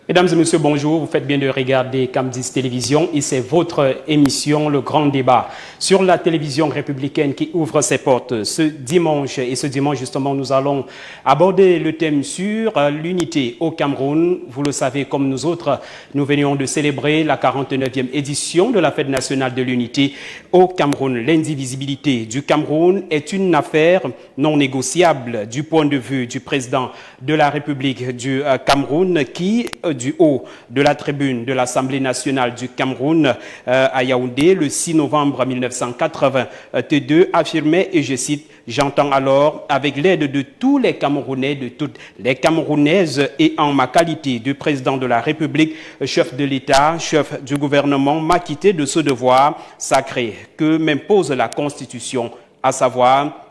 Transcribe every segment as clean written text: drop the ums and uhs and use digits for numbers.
Mesdames et messieurs, bonjour. Vous faites bien de regarder Cam10 Télévision et c'est votre émission, Le Grand Débat, sur la télévision républicaine qui ouvre ses portes ce dimanche. Et ce dimanche, justement, nous allons aborder le thème sur l'unité au Cameroun. Vous le savez, comme nous autres, nous venions de célébrer la 49e édition de la Fête nationale de l'unité au Cameroun. L'indivisibilité du Cameroun est une affaire non négociable du point de vue du président de la République du Cameroun qui, du haut de la tribune de l'Assemblée nationale du Cameroun à Yaoundé le 6 novembre 1982 affirmait, et je cite, « J'entends alors, avec l'aide de tous les Camerounais, de toutes les Camerounaises et en ma qualité de président de la République, chef de l'État, chef du gouvernement, m'acquitter de ce devoir sacré que m'impose la Constitution, à savoir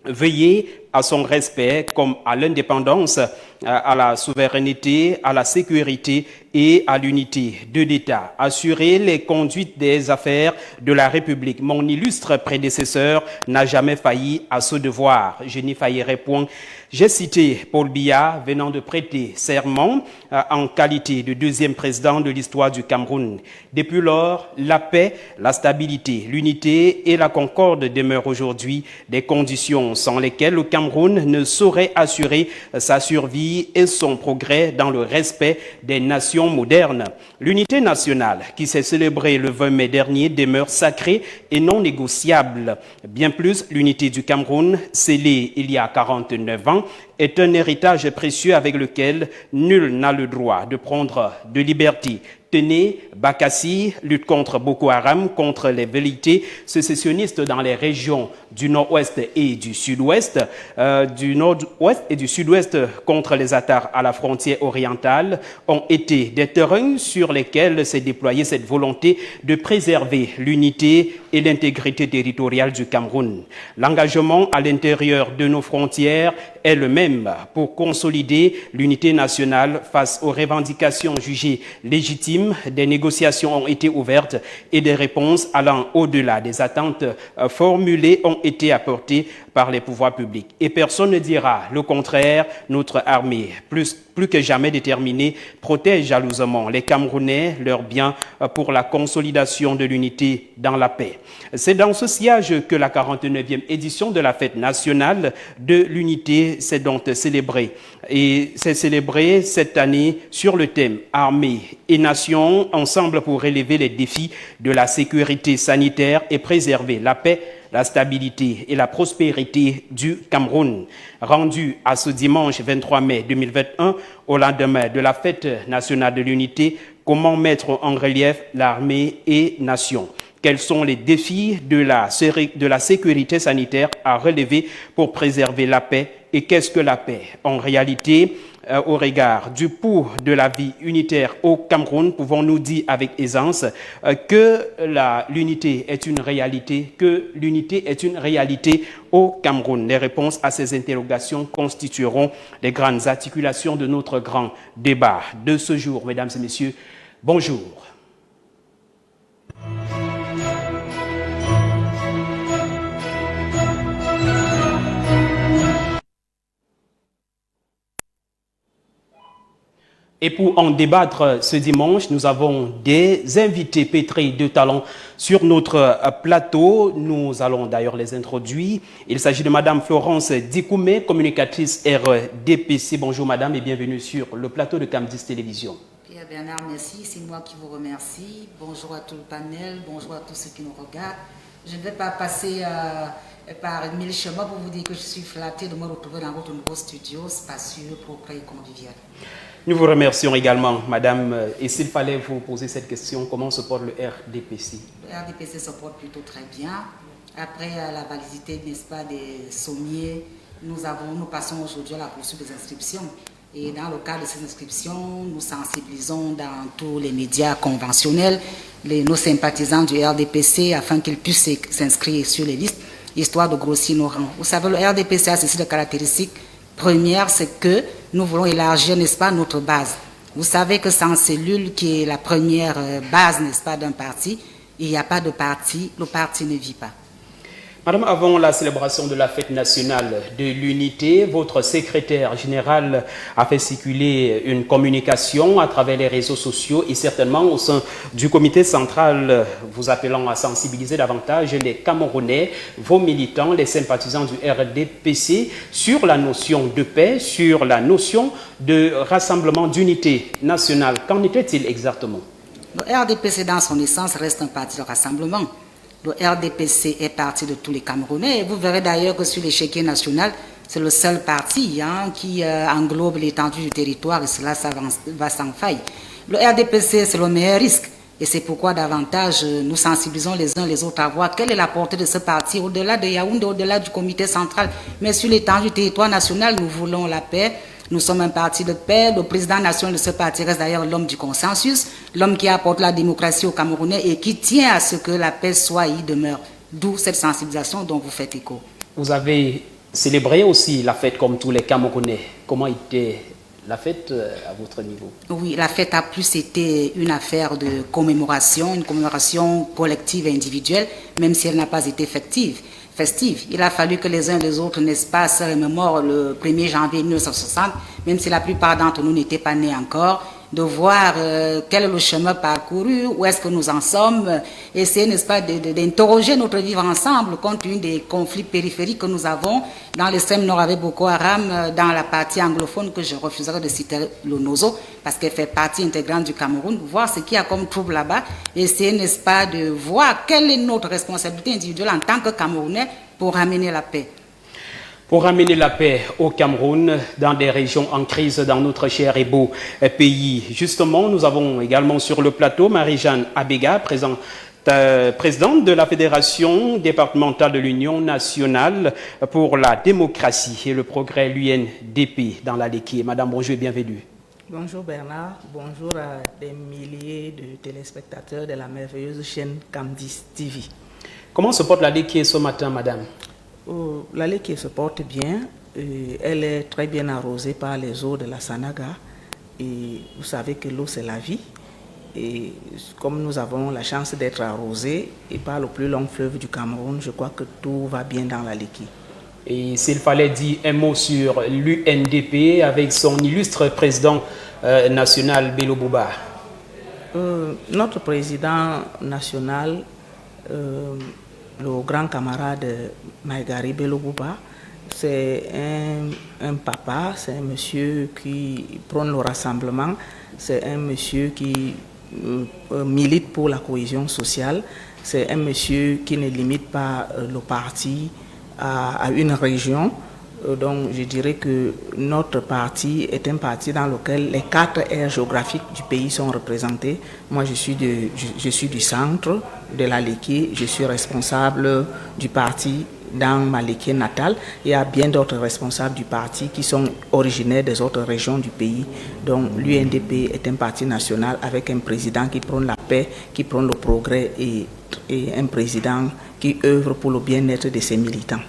veiller à son respect comme à l'indépendance, à la souveraineté, à la sécurité et à l'unité de l'État. Assurer les conduites des affaires de la République. Mon illustre prédécesseur n'a jamais failli à ce devoir. Je n'y faillirai point. J'ai cité Paul Biya venant de prêter serment en qualité de deuxième président de l'histoire du Cameroun. Depuis lors, la paix, la stabilité, l'unité et la concorde demeurent aujourd'hui des conditions sans lesquelles le Cameroun ne saurait assurer sa survie et son progrès dans le respect des nations modernes. L'unité nationale, qui s'est célébrée le 20 mai dernier, demeure sacrée et non négociable. Bien plus, l'unité du Cameroun, scellée il y a 49 ans, est un héritage précieux avec lequel nul n'a le droit de prendre de liberté. Tenez, Bakassi lutte contre Boko Haram, contre les velléités sécessionnistes dans les régions du nord-ouest et du sud-ouest, du nord-ouest et du sud-ouest contre les attaques à la frontière orientale, ont été des terrains sur lesquels s'est déployée cette volonté de préserver l'unité et l'intégrité territoriale du Cameroun. L'engagement à l'intérieur de nos frontières est le même pour consolider l'unité nationale face aux revendications jugées légitimes. Des négociations ont été ouvertes et des réponses allant au-delà des attentes formulées ont été apportées par les pouvoirs publics. Et personne ne dira le contraire. Notre armée, plus que jamais déterminée, protège jalousement les Camerounais, leurs biens, pour la consolidation de l'unité dans la paix. C'est dans ce sillage que la 49e édition de la Fête nationale de l'unité s'est donc célébrée. Et c'est célébré cette année sur le thème « Armée et nation, ensemble pour relever les défis de la sécurité sanitaire et préserver la paix, la stabilité et la prospérité du Cameroun ». Rendu à ce dimanche 23 mai 2021, au lendemain de la Fête nationale de l'unité, comment mettre en relief l'armée et nation? Quels sont les défis de la sécurité sanitaire à relever pour préserver la paix? Et qu'est-ce que la paix? En réalité, au regard du pouls de la vie unitaire au Cameroun, pouvons-nous dire avec aisance que l'unité est une réalité, au Cameroun? Les réponses à ces interrogations constitueront les grandes articulations de notre grand débat de ce jour. Mesdames et messieurs, bonjour. Et pour en débattre ce dimanche, nous avons des invités pétris de talent sur notre plateau. Nous allons d'ailleurs les introduire. Il s'agit de Madame Florence Dikoumé, communicatrice RDPC. Bonjour Madame et bienvenue sur le plateau de Cam10 Télévision. Pierre Bernard, merci. C'est moi qui vous remercie. Bonjour à tout le panel, bonjour à tous ceux qui nous regardent. Je ne vais pas passer par mille chemins pour vous dire que je suis flattée de me retrouver dans votre nouveau studio spacieux, propre et convivial. Nous vous remercions également, Madame. Et s'il fallait vous poser cette question, comment se porte le RDPC? Le RDPC se porte plutôt très bien. Après la validité, n'est-ce pas, des sommiers, nous passons aujourd'hui à la poursuite des inscriptions. Et dans le cadre de ces inscriptions, nous sensibilisons dans tous les médias conventionnels nos sympathisants du RDPC afin qu'ils puissent s'inscrire sur les listes, histoire de grossir nos rangs. Vous savez, le RDPC a ceci de caractéristiques. Première, c'est que nous voulons élargir, n'est-ce pas, notre base. Vous savez que sans cellule, qui est la première base, n'est-ce pas, d'un parti, il n'y a pas de parti, le parti ne vit pas. Madame, avant la célébration de la fête nationale de l'unité, votre secrétaire général a fait circuler une communication à travers les réseaux sociaux et certainement au sein du comité central, vous appelant à sensibiliser davantage les Camerounais, vos militants, les sympathisants du RDPC sur la notion de paix, sur la notion de rassemblement d'unité nationale. Qu'en était-il exactement? Le RDPC, dans son essence, reste un parti de rassemblement. Le RDPC est parti de tous les Camerounais. Et vous verrez d'ailleurs que sur l'échiquier national, c'est le seul parti qui englobe l'étendue du territoire et cela ça va sans faille. Le RDPC, c'est le meilleur risque. Et c'est pourquoi davantage nous sensibilisons les uns les autres à voir quelle est la portée de ce parti au-delà de Yaoundé, au-delà du comité central. Mais sur l'étendue du territoire national, nous voulons la paix. Nous sommes un parti de paix. Le président national de ce parti reste d'ailleurs l'homme du consensus, l'homme qui apporte la démocratie aux Camerounais et qui tient à ce que la paix soit et y demeure. D'où cette sensibilisation dont vous faites écho. Vous avez célébré aussi la fête comme tous les Camerounais. Comment était la fête à votre niveau? Oui, la fête a plus été une affaire de commémoration, une commémoration collective et individuelle, même si elle n'a pas été festive. Il a fallu que les uns et les autres, n'est-ce pas, se remémorent le 1er janvier 1960, même si la plupart d'entre nous n'étaient pas nés encore, de voir quel est le chemin parcouru, où est-ce que nous en sommes, essayer, n'est-ce pas, d'interroger notre vivre ensemble compte tenu des conflits périphériques que nous avons dans l'extrême nord avec Boko Haram, dans la partie anglophone que je refuserai de citer le Nozo, parce qu'elle fait partie intégrante du Cameroun, voir ce qu'il y a comme trouble là-bas, essayer, n'est-ce pas, de voir quelle est notre responsabilité individuelle en tant que Camerounais pour ramener la paix. Pour ramener la paix au Cameroun, dans des régions en crise dans notre cher et beau pays. Justement, nous avons également sur le plateau Marie-Jeanne Abega, présidente de la Fédération départementale de l'Union nationale pour la démocratie et le progrès, l'UNDP, dans la Léké. Madame, bonjour et bienvenue. Bonjour Bernard, bonjour à des milliers de téléspectateurs de la merveilleuse chaîne Camdis TV. Comment se porte la Léké ce matin, madame? La Léké se porte bien, elle est très bien arrosée par les eaux de la Sanaga et vous savez que l'eau c'est la vie et comme nous avons la chance d'être arrosés et par le plus long fleuve du Cameroun, je crois que tout va bien dans la Léké. Et s'il fallait dire un mot sur l'UNDP avec son illustre président national Bello Bouba. Notre président national, le grand camarade Maïgari Bello Bouba, c'est un papa, c'est un monsieur qui prône le rassemblement, c'est un monsieur qui milite pour la cohésion sociale, c'est un monsieur qui ne limite pas le parti à une région. Donc je dirais que notre parti est un parti dans lequel les 4 aires géographiques du pays sont représentées. Moi je suis du centre de la Léké, je suis responsable du parti dans ma Léké natale. Il y a bien d'autres responsables du parti qui sont originaires des autres régions du pays. Donc l'UNDP est un parti national avec un président qui prône la paix, qui prône le progrès et un président qui œuvre pour le bien-être de ses militants.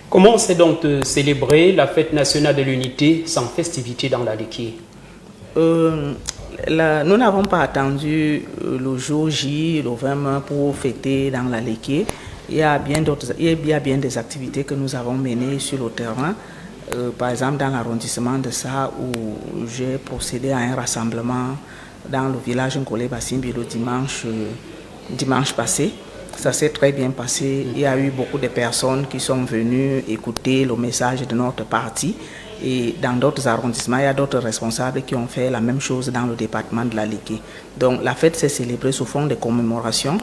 Comment c'est donc célébrer la fête nationale de l'unité sans festivité dans la Léké? Nous n'avons pas attendu le jour J, le 20 mai pour fêter dans la Léké. Il y a bien des activités que nous avons menées sur le terrain. Par exemple, dans l'arrondissement de Sa, où j'ai procédé à un rassemblement dans le village Nkolé Bassimbi le dimanche passé. Ça s'est très bien passé. Il y a eu beaucoup de personnes qui sont venues écouter le message de notre parti. Et dans d'autres arrondissements, il y a d'autres responsables qui ont fait la même chose dans le département de la Léké. Donc la fête s'est célébrée sous forme de commémoration.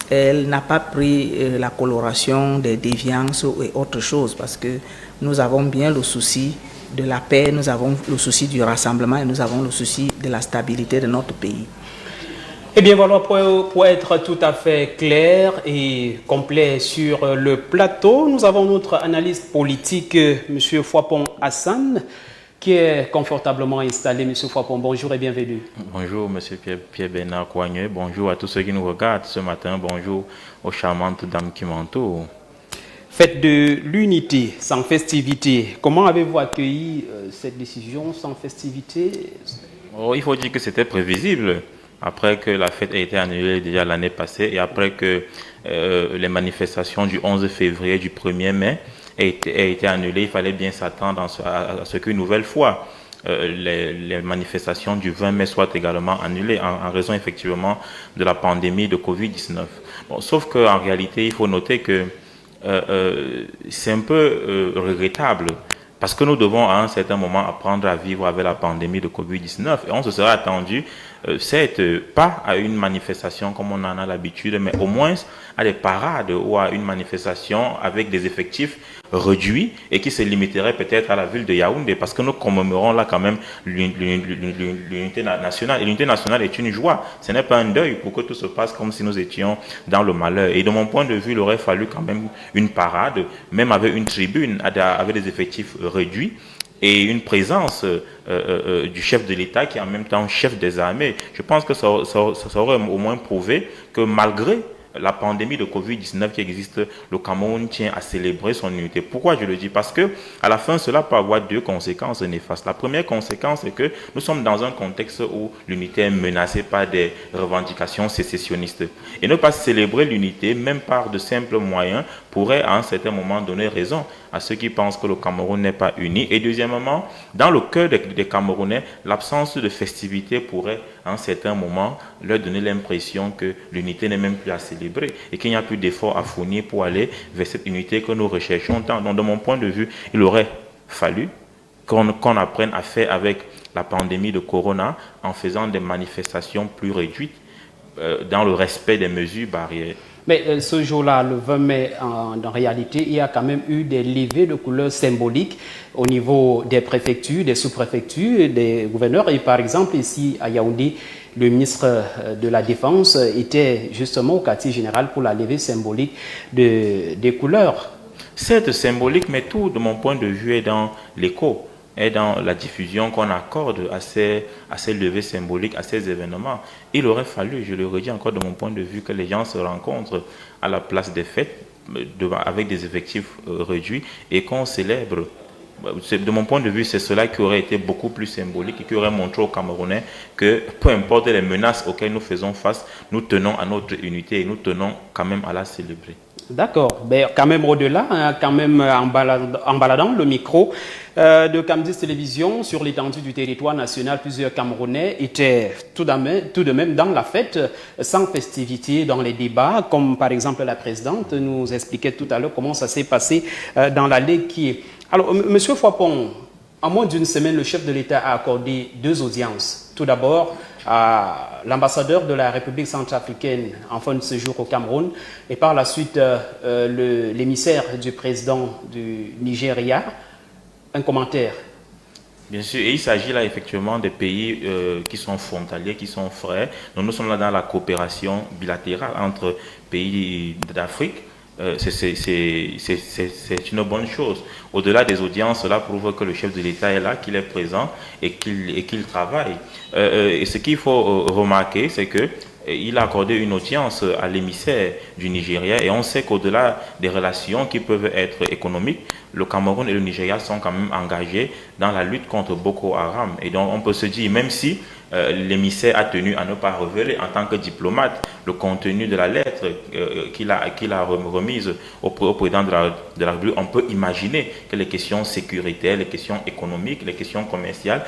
Elle n'a pas pris la coloration des déviances et autre chose parce que nous avons bien le souci de la paix, nous avons le souci du rassemblement et nous avons le souci de la stabilité de notre pays. Eh bien voilà, pour être tout à fait clair et complet sur le plateau, nous avons notre analyste politique, M. Fouapon Hassan, qui est confortablement installé. M. Fouapon, bonjour et bienvenue. Bonjour, M. Pierre-Bernard Coigneux. Bonjour à tous ceux qui nous regardent ce matin. Bonjour aux charmantes dames qui m'entourent. Fête de l'unité, sans festivité. Comment avez-vous accueilli cette décision sans festivité? Il faut dire que c'était prévisible. après que la fête a été annulée déjà l'année passée et après que les manifestations du 11 février, du 1er mai a été annulées, il fallait bien s'attendre à ce qu'une nouvelle fois les manifestations du 20 mai soient également annulées en raison effectivement de la pandémie de Covid-19. Bon, sauf qu'en réalité, il faut noter que c'est un peu regrettable parce que nous devons à un certain moment apprendre à vivre avec la pandémie de Covid-19 et on se serait attendu, certes, pas à une manifestation comme on en a l'habitude, mais au moins à des parades ou à une manifestation avec des effectifs réduits et qui se limiterait peut-être à la ville de Yaoundé parce que nous commémorons là quand même l'unité nationale. Et l'unité nationale est une joie, ce n'est pas un deuil pour que tout se passe comme si nous étions dans le malheur. Et de mon point de vue, il aurait fallu quand même une parade, même avec une tribune, avec des effectifs réduits et une présence du chef de l'État qui est en même temps chef des armées. Je pense que ça aurait au moins prouvé que malgré la pandémie de Covid-19 qui existe, le Cameroun tient à célébrer son unité. Pourquoi je le dis? Parce que à la fin, cela peut avoir deux conséquences néfastes. La première conséquence est que nous sommes dans un contexte où l'unité est menacée par des revendications sécessionnistes. Et ne pas célébrer l'unité, même par de simples moyens, pourrait à un certain moment donner raison à ceux qui pensent que le Cameroun n'est pas uni. Et deuxièmement, dans le cœur des Camerounais, l'absence de festivité pourrait à un certain moment leur donner l'impression que l'unité n'est même plus à célébrer et qu'il n'y a plus d'efforts à fournir pour aller vers cette unité que nous recherchons tant. Donc de mon point de vue, il aurait fallu qu'on apprenne à faire avec la pandémie de Corona en faisant des manifestations plus réduites dans le respect des mesures barrières. Mais ce jour-là, le 20 mai, en réalité, il y a quand même eu des levées de couleurs symboliques au niveau des préfectures, des sous-préfectures, des gouverneurs. Et par exemple, ici à Yaoundé, le ministre de la Défense était justement au quartier général pour la levée symbolique des couleurs. Certes symbolique, mais tout, de mon point de vue, est dans l'écho, est dans la diffusion qu'on accorde à ces levées symboliques, à ces événements. Il aurait fallu, je le redis encore de mon point de vue, que les gens se rencontrent à la place des fêtes avec des effectifs réduits et qu'on célèbre. De mon point de vue, c'est cela qui aurait été beaucoup plus symbolique et qui aurait montré aux Camerounais que peu importe les menaces auxquelles nous faisons face, nous tenons à notre unité et nous tenons quand même à la célébrer. D'accord, mais quand même au-delà, hein, quand même en baladant le micro de Camdis Télévision sur l'étendue du territoire national, plusieurs Camerounais étaient tout de même dans la fête, sans festivité, dans les débats, comme par exemple la présidente nous expliquait tout à l'heure comment ça s'est passé dans l'allée qui est. Alors, Monsieur Fouapon, en moins d'une semaine, le chef de l'État a accordé 2 audiences. Tout d'abord, à l'ambassadeur de la République centrafricaine en fin de séjour au Cameroun et par la suite l'émissaire du président du Nigeria. Un commentaire? Bien sûr, et il s'agit là effectivement des pays qui sont frontaliers, qui sont frères. Donc nous sommes là dans la coopération bilatérale entre pays d'Afrique. C'est une bonne chose. Au-delà des audiences, cela prouve que le chef de l'État est là, qu'il est présent et qu'il travaille. Et ce qu'il faut remarquer, c'est que il a accordé une audience à l'émissaire du Nigeria et on sait qu'au-delà des relations qui peuvent être économiques, le Cameroun et le Nigeria sont quand même engagés dans la lutte contre Boko Haram. Et donc on peut se dire, même si l'émissaire a tenu à ne pas révéler en tant que diplomate le contenu de la lettre qu'il a remise au président de la République, on peut imaginer que les questions sécuritaires, les questions économiques, les questions commerciales,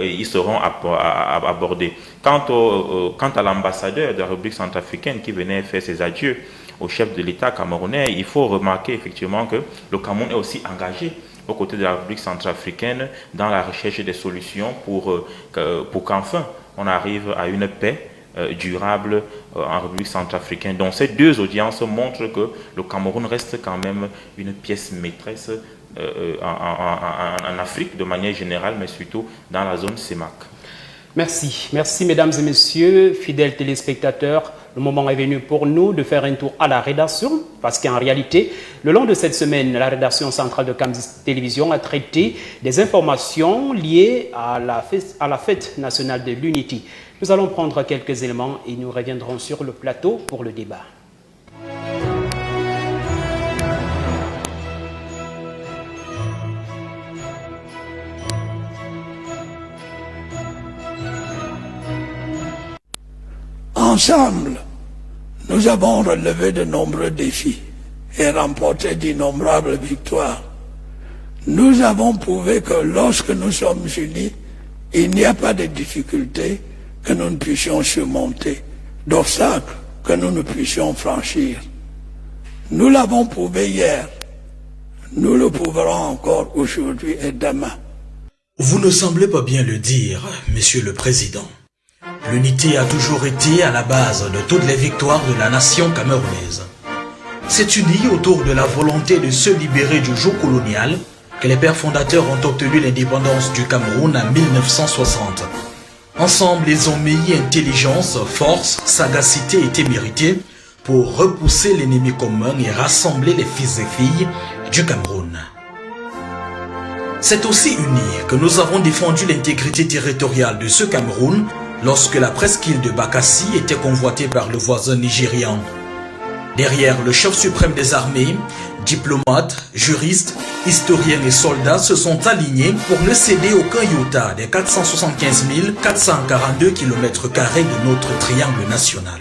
ils seront abordées. Quant à l'ambassadeur de la République centrafricaine qui venait faire ses adieux au chef de l'État camerounais, il faut remarquer effectivement que le Cameroun est aussi engagé aux côtés de la République centrafricaine dans la recherche des solutions pour qu'enfin on arrive à une paix durable en République centrafricaine. Donc ces 2 audiences montrent que le Cameroun reste quand même une pièce maîtresse en Afrique de manière générale, mais surtout dans la zone CEMAC. Merci. Merci mesdames et messieurs, fidèles téléspectateurs. Le moment est venu pour nous de faire un tour à la rédaction, parce qu'en réalité, le long de cette semaine, la rédaction centrale de Camdis Télévision a traité des informations liées à la fête nationale de l'unité. Nous allons prendre quelques éléments et nous reviendrons sur le plateau pour le débat. Ensemble, nous avons relevé de nombreux défis et remporté d'innombrables victoires. Nous avons prouvé que lorsque nous sommes unis, il n'y a pas de difficultés que nous ne puissions surmonter, d'obstacles que nous ne puissions franchir. Nous l'avons prouvé hier, nous le prouverons encore aujourd'hui et demain. Vous ne semblez pas bien le dire, Monsieur le Président. L'unité a toujours été à la base de toutes les victoires de la nation camerounaise. C'est uni autour de la volonté de se libérer du joug colonial que les pères fondateurs ont obtenu l'indépendance du Cameroun en 1960. Ensemble, ils ont mis intelligence, force, sagacité et témérité pour repousser l'ennemi commun et rassembler les fils et filles du Cameroun. C'est aussi uni que nous avons défendu l'intégrité territoriale de ce Cameroun lorsque la presqu'île de Bakassi était convoitée par le voisin nigérian. Derrière le chef suprême des armées, diplomates, juristes, historiens et soldats se sont alignés pour ne céder aucun iota des 475 442 km² de notre triangle national.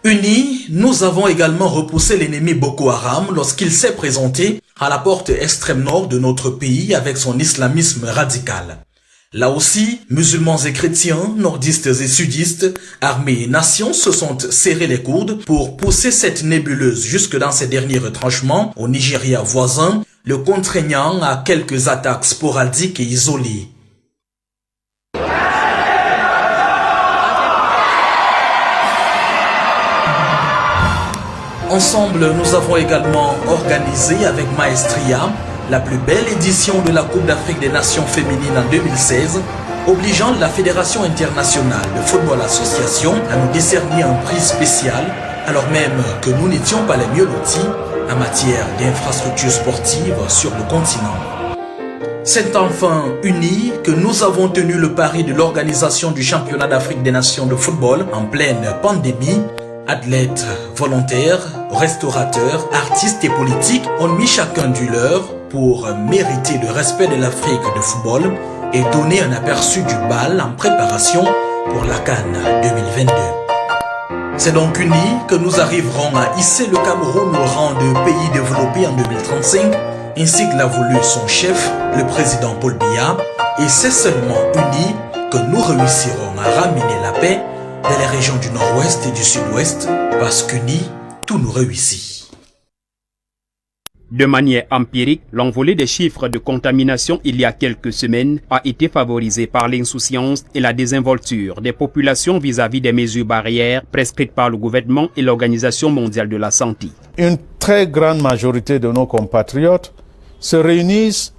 Unis, nous avons également repoussé l'ennemi Boko Haram lorsqu'il s'est présenté à la porte extrême nord de notre pays avec son islamisme radical. Là aussi, musulmans et chrétiens, nordistes et sudistes, armées et nations se sont serrés les coudes pour pousser cette nébuleuse jusque dans ses derniers retranchements au Nigeria voisin, le contraignant à quelques attaques sporadiques et isolées. Ensemble, nous avons également organisé avec maestria la plus belle édition de la Coupe d'Afrique des Nations féminines en 2016, obligeant la Fédération internationale de football association à nous décerner un prix spécial, alors même que nous n'étions pas les mieux lotis en matière d'infrastructures sportives sur le continent. C'est enfin unis que nous avons tenu le pari de l'organisation du championnat d'Afrique des Nations de football en pleine pandémie. Athlètes, volontaires, restaurateurs, artistes et politiques ont mis chacun du leur pour mériter le respect de l'Afrique de football et donner un aperçu du bal en préparation pour la CAN 2022. C'est donc unis que nous arriverons à hisser le Cameroun au rang de pays développé en 2035, ainsi que l'a voulu son chef, le président Paul Biya, et c'est seulement unis que nous réussirons à ramener la paix dans les régions du nord-ouest et du sud-ouest, parce qu'unis, tout nous réussit. De manière empirique, l'envolée des chiffres de contamination il y a quelques semaines a été favorisée par l'insouciance et la désinvolture des populations vis-à-vis des mesures barrières prescrites par le gouvernement et l'Organisation mondiale de la santé. Une très grande majorité de nos compatriotes se réunissent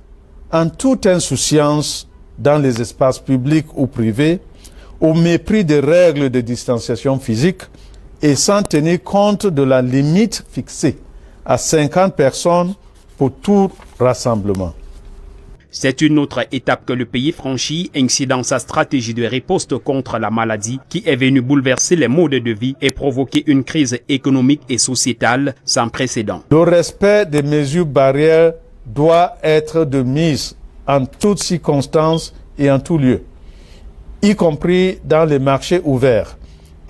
en toute insouciance dans les espaces publics ou privés, au mépris des règles de distanciation physique et sans tenir compte de la limite fixée à 50 personnes pour tout rassemblement. C'est une autre étape que le pays franchit ainsi dans sa stratégie de riposte contre la maladie qui est venue bouleverser les modes de vie et provoquer une crise économique et sociétale sans précédent. Le respect des mesures barrières doit être de mise en toutes circonstances et en tout lieu, y compris dans les marchés ouverts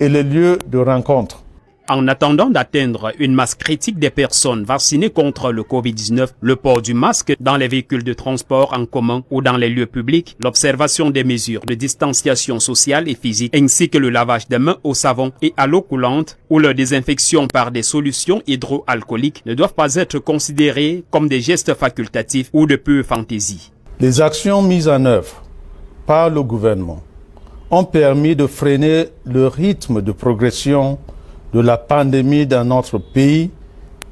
et les lieux de rencontre. En attendant d'atteindre une masse critique des personnes vaccinées contre le Covid-19, le port du masque dans les véhicules de transport en commun ou dans les lieux publics, l'observation des mesures de distanciation sociale et physique, ainsi que le lavage des mains au savon et à l'eau coulante ou leur désinfection par des solutions hydroalcooliques ne doivent pas être considérés comme des gestes facultatifs ou de pure fantaisie. Les actions mises en œuvre par le gouvernement ont permis de freiner le rythme de progression de la pandémie dans notre pays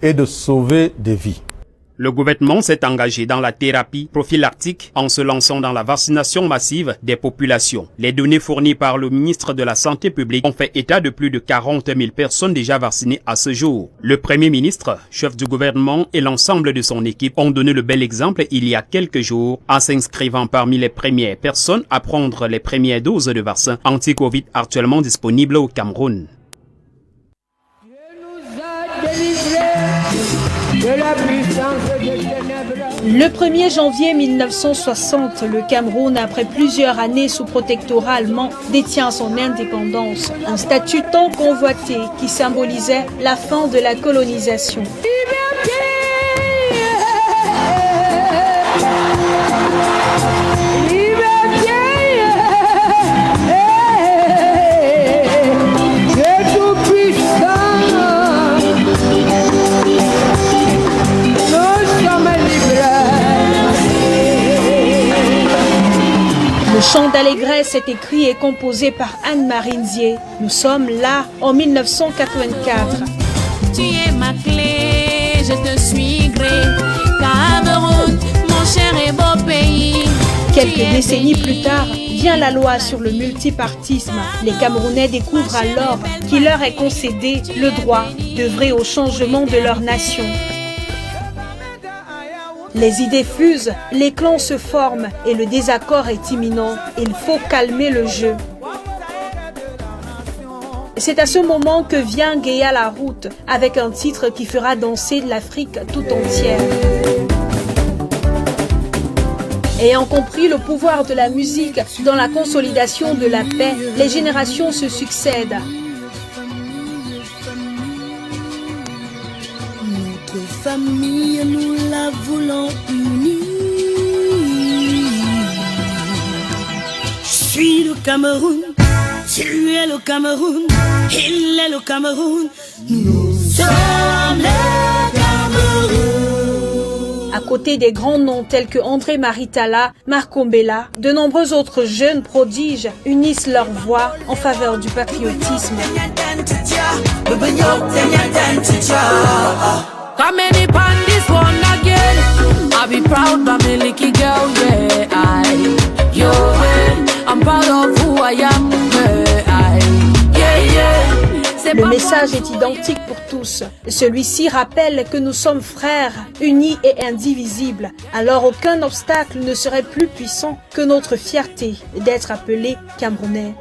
et de sauver des vies. Le gouvernement s'est engagé dans la thérapie prophylactique en se lançant dans la vaccination massive des populations. Les données fournies par le ministre de la Santé publique ont fait état de plus de 40 000 personnes déjà vaccinées à ce jour. Le Premier ministre, chef du gouvernement et l'ensemble de son équipe ont donné le bel exemple il y a quelques jours en s'inscrivant parmi les premières personnes à prendre les premières doses de vaccin anti-Covid actuellement disponibles au Cameroun. Dieu nous a délivrés Le 1er janvier 1960, le Cameroun, après plusieurs années sous protectorat allemand, détient son indépendance. Un statut tant convoité qui symbolisait la fin de la colonisation. Le chant d'allégresse est écrit et composé par Anne-Marie Nzié. Nous sommes là en 1984. Tu es ma clé, je te suis gré. Cameroun, mon cher et beau pays. Quelques décennies plus tard, vient la loi sur le multipartisme. Les Camerounais découvrent alors qu'il leur est concédé le droit d'œuvrer au changement de leur nation. Les idées fusent, les clans se forment et le désaccord est imminent. Il faut calmer le jeu. C'est à ce moment que vient Guéa la route avec un titre qui fera danser l'Afrique tout entière. Ayant compris le pouvoir de la musique dans la consolidation de la paix, les générations se succèdent. Notre famille, nous la voulons unie. Je suis le Cameroun, tu es le Cameroun, il est le Cameroun, nous sommes le Cameroun. À côté des grands noms tels que André-Marie Talla, Marco Mbella, de nombreux autres jeunes prodiges unissent leurs voix en faveur du patriotisme. Le message est identique pour tous. Celui-ci rappelle que nous sommes frères, unis et indivisibles. Alors aucun obstacle ne serait plus puissant que notre fierté d'être appelés Camerounais.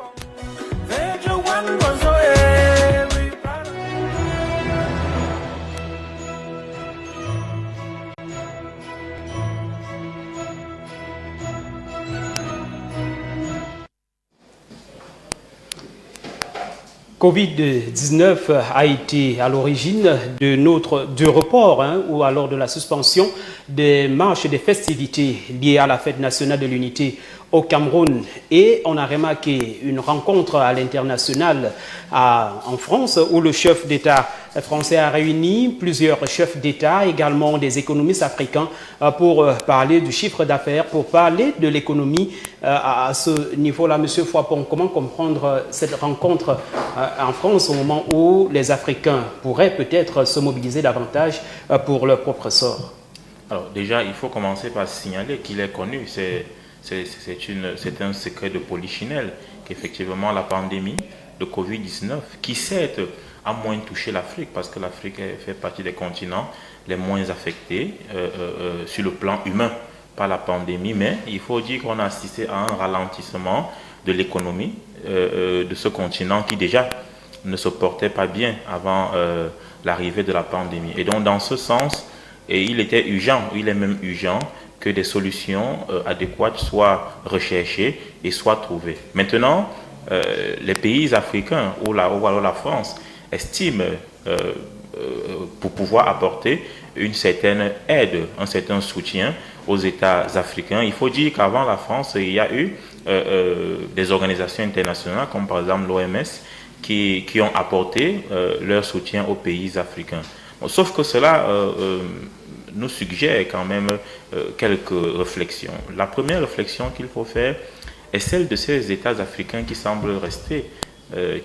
Covid-19 a été à l'origine du report ou alors de la suspension des marches et des festivités liées à la fête nationale de l'unité au Cameroun. Et on a remarqué une rencontre à l'international en France où le chef d'État français a réuni plusieurs chefs d'État, également des économistes africains pour parler du chiffre d'affaires, pour parler de l'économie à ce niveau-là. Monsieur Fouapon, comment comprendre cette rencontre en France au moment où les Africains pourraient peut-être se mobiliser davantage pour leur propre sort? Alors déjà, il faut commencer par signaler qu'il est connu. C'est un secret de polichinelle qu'effectivement la pandémie de Covid-19, qui certes a moins touché l'Afrique, parce que l'Afrique fait partie des continents les moins affectés sur le plan humain par la pandémie, mais il faut dire qu'on a assisté à un ralentissement de l'économie de ce continent qui déjà ne se portait pas bien avant l'arrivée de la pandémie. Et donc dans ce sens, il était urgent, il est même urgent que des solutions adéquates soient recherchées et soient trouvées. Maintenant, les pays africains ou la France estiment pour pouvoir apporter une certaine aide, un certain soutien aux États africains. Il faut dire qu'avant la France, il y a eu des organisations internationales comme par exemple l'OMS qui ont apporté leur soutien aux pays africains. Bon, sauf que cela nous suggère quand même quelques réflexions. La première réflexion qu'il faut faire est celle de ces États africains qui semblent rester,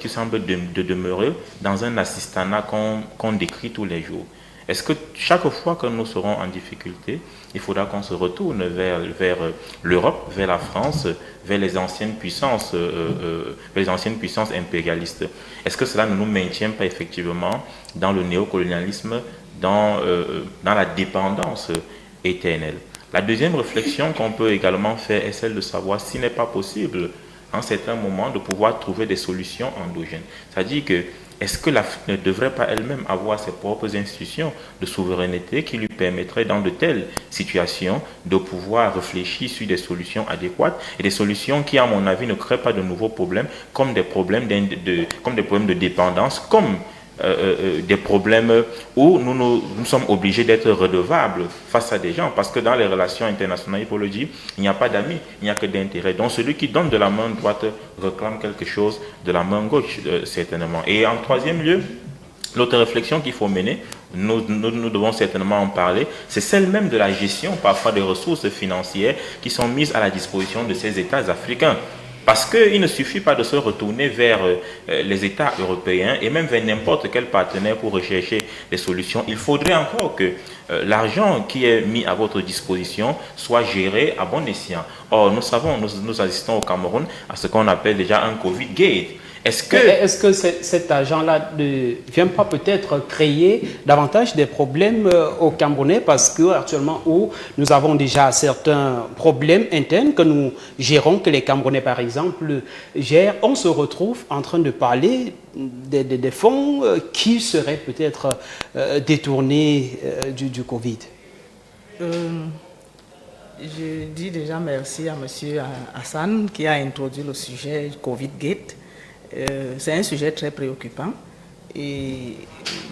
qui semblent demeurer dans un assistanat qu'on décrit tous les jours. Est-ce que chaque fois que nous serons en difficulté, il faudra qu'on se retourne vers l'Europe, vers la France, vers les anciennes puissances impérialistes? Est-ce que cela ne nous maintient pas effectivement dans le néocolonialisme, dans la dépendance éternelle? La deuxième réflexion qu'on peut également faire est celle de savoir s'il n'est pas possible, en certains moments, de pouvoir trouver des solutions endogènes. C'est-à-dire que, est-ce que l'Afrique ne devrait pas elle-même avoir ses propres institutions de souveraineté qui lui permettraient dans de telles situations de pouvoir réfléchir sur des solutions adéquates et des solutions qui, à mon avis, ne créent pas de nouveaux problèmes comme des problèmes de dépendance, comme des problèmes où nous sommes obligés d'être redevables face à des gens, parce que dans les relations internationales, il faut le dire, il n'y a pas d'amis, il n'y a que d'intérêt. Donc celui qui donne de la main droite réclame quelque chose de la main gauche, certainement. Et en troisième lieu, l'autre réflexion qu'il faut mener, nous devons certainement en parler, c'est celle même de la gestion parfois des ressources financières qui sont mises à la disposition de ces États africains. Parce qu'il ne suffit pas de se retourner vers les États européens et même vers n'importe quel partenaire pour rechercher des solutions. Il faudrait encore que l'argent qui est mis à votre disposition soit géré à bon escient. Or, nous savons, nous assistons au Cameroun à ce qu'on appelle déjà un Covid Gate. Est-ce que cet argent-là ne vient pas peut-être créer davantage des problèmes aux Camerounais, parce qu'actuellement où nous avons déjà certains problèmes internes que nous gérons, que les Camerounais par exemple gèrent, on se retrouve en train de parler des fonds qui seraient peut-être détournés du Covid. Je dis déjà merci à M. Hassan qui a introduit le sujet Covid Gate. C'est un sujet très préoccupant et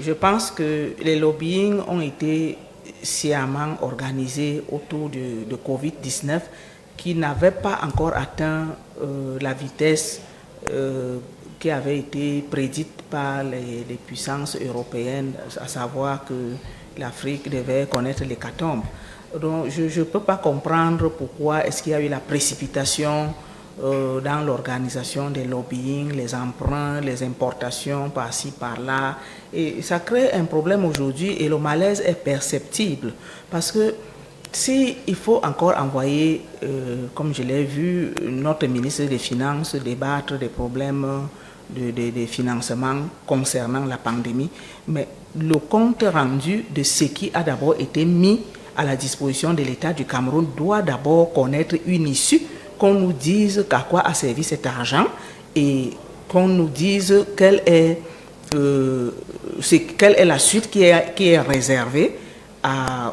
je pense que les lobbying ont été sciemment organisés autour de Covid-19 qui n'avait pas encore atteint la vitesse qui avait été prédite par les puissances européennes, à savoir que l'Afrique devait connaître l'hécatombe. Donc je ne peux pas comprendre pourquoi est-ce qu'il y a eu la précipitation dans l'organisation des lobbying, les emprunts, les importations par-ci, par-là. Et ça crée un problème aujourd'hui et le malaise est perceptible. Parce que si il faut encore envoyer, comme je l'ai vu, notre ministre des Finances débattre des problèmes de financement concernant la pandémie, mais le compte rendu de ce qui a d'abord été mis à la disposition de l'État du Cameroun doit d'abord connaître une issue, qu'on nous dise à quoi a servi cet argent et qu'on nous dise quelle est la suite qui est réservée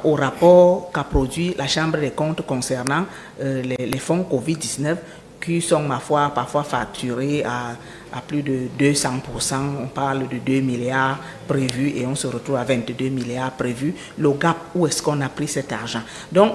au rapport qu'a produit la Chambre des comptes concernant les fonds Covid-19 qui sont, ma foi, parfois facturés à plus de 200%. On parle de 2 milliards prévus et on se retrouve à 22 milliards prévus. Le gap, où est-ce qu'on a pris cet argent? Donc,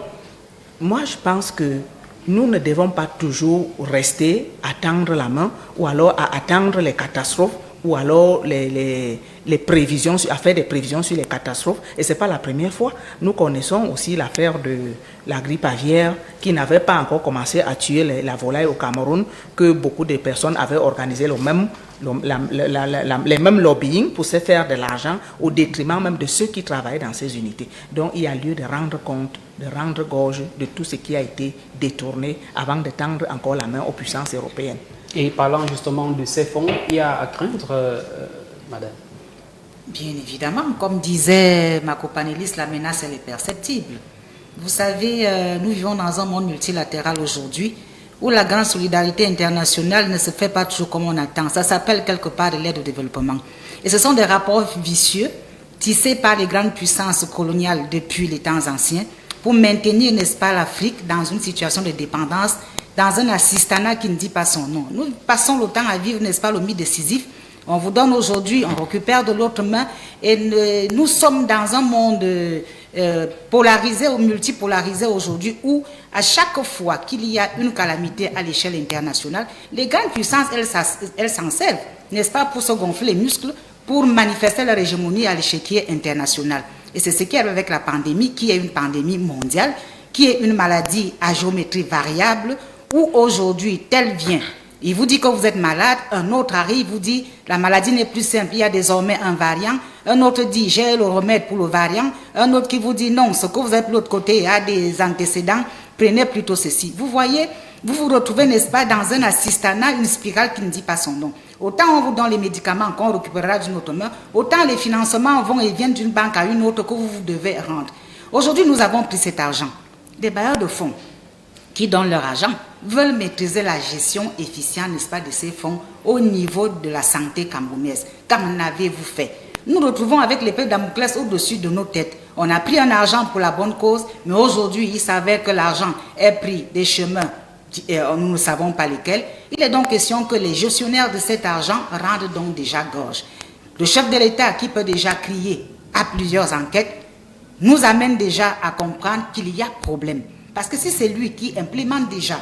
moi, je pense que nous ne devons pas toujours rester à tendre la main ou alors à attendre les catastrophes ou alors les prévisions, à faire des prévisions sur les catastrophes. Et ce n'est pas la première fois. Nous connaissons aussi l'affaire de la grippe aviaire qui n'avait pas encore commencé à tuer la volaille au Cameroun, que beaucoup de personnes avaient organisé les mêmes lobbying pour se faire de l'argent au détriment même de ceux qui travaillaient dans ces unités. Donc il y a lieu de rendre compte, de rendre gorge de tout ce qui a été détourné avant de tendre encore la main aux puissances européennes. Et parlant justement de ces fonds, il y a à craindre, madame? Bien évidemment, comme disait ma copanéliste, la menace elle est perceptible. Vous savez, nous vivons dans un monde multilatéral aujourd'hui où la grande solidarité internationale ne se fait pas toujours comme on attend. Ça s'appelle quelque part de l'aide au développement. Et ce sont des rapports vicieux tissés par les grandes puissances coloniales depuis les temps anciens pour maintenir, n'est-ce pas, l'Afrique dans une situation de dépendance, dans un assistanat qui ne dit pas son nom. Nous passons le temps à vivre, n'est-ce pas, le mythe décisif. On vous donne aujourd'hui, on récupère de l'autre main et nous sommes dans un monde polarisé ou multipolarisé aujourd'hui où à chaque fois qu'il y a une calamité à l'échelle internationale, les grandes puissances, elles s'en servent, n'est-ce pas, pour se gonfler les muscles, pour manifester leur hégémonie à l'échiquier international. Et c'est ce qui arrive avec la pandémie, qui est une pandémie mondiale, qui est une maladie à géométrie variable, où aujourd'hui, tel vient, il vous dit que vous êtes malade, un autre arrive, vous dit la maladie n'est plus simple, il y a désormais un variant, un autre dit j'ai le remède pour le variant, un autre qui vous dit non, ce que vous êtes de l'autre côté a des antécédents, prenez plutôt ceci. Vous voyez, vous vous retrouvez, n'est-ce pas, dans un assistanat, une spirale qui ne dit pas son nom. Autant on vous donne les médicaments qu'on récupérera d'une autre main, autant les financements vont et viennent d'une banque à une autre que vous devez rendre. Aujourd'hui, nous avons pris cet argent des bailleurs de fonds, qui donnent leur argent veulent maîtriser la gestion efficiente, n'est-ce pas, de ces fonds au niveau de la santé camerounaise. Qu'en avez-vous fait? Nous retrouvons avec l'épée de Damoclès au-dessus de nos têtes. On a pris un argent pour la bonne cause, mais aujourd'hui, il s'avère que l'argent est pris des chemins, nous ne savons pas lesquels. Il est donc question que les gestionnaires de cet argent rendent donc déjà gorge. Le chef de l'État, qui peut déjà crier à plusieurs enquêtes, nous amène déjà à comprendre qu'il y a problème. Parce que si c'est lui qui implémente déjà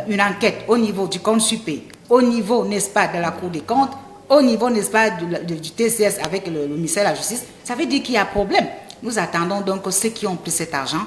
une enquête au niveau du compte suprême, au niveau, n'est-ce pas, de la Cour des comptes, au niveau, n'est-ce pas, du TCS avec le ministère de la Justice, ça veut dire qu'il y a problème. Nous attendons donc que ceux qui ont pris cet argent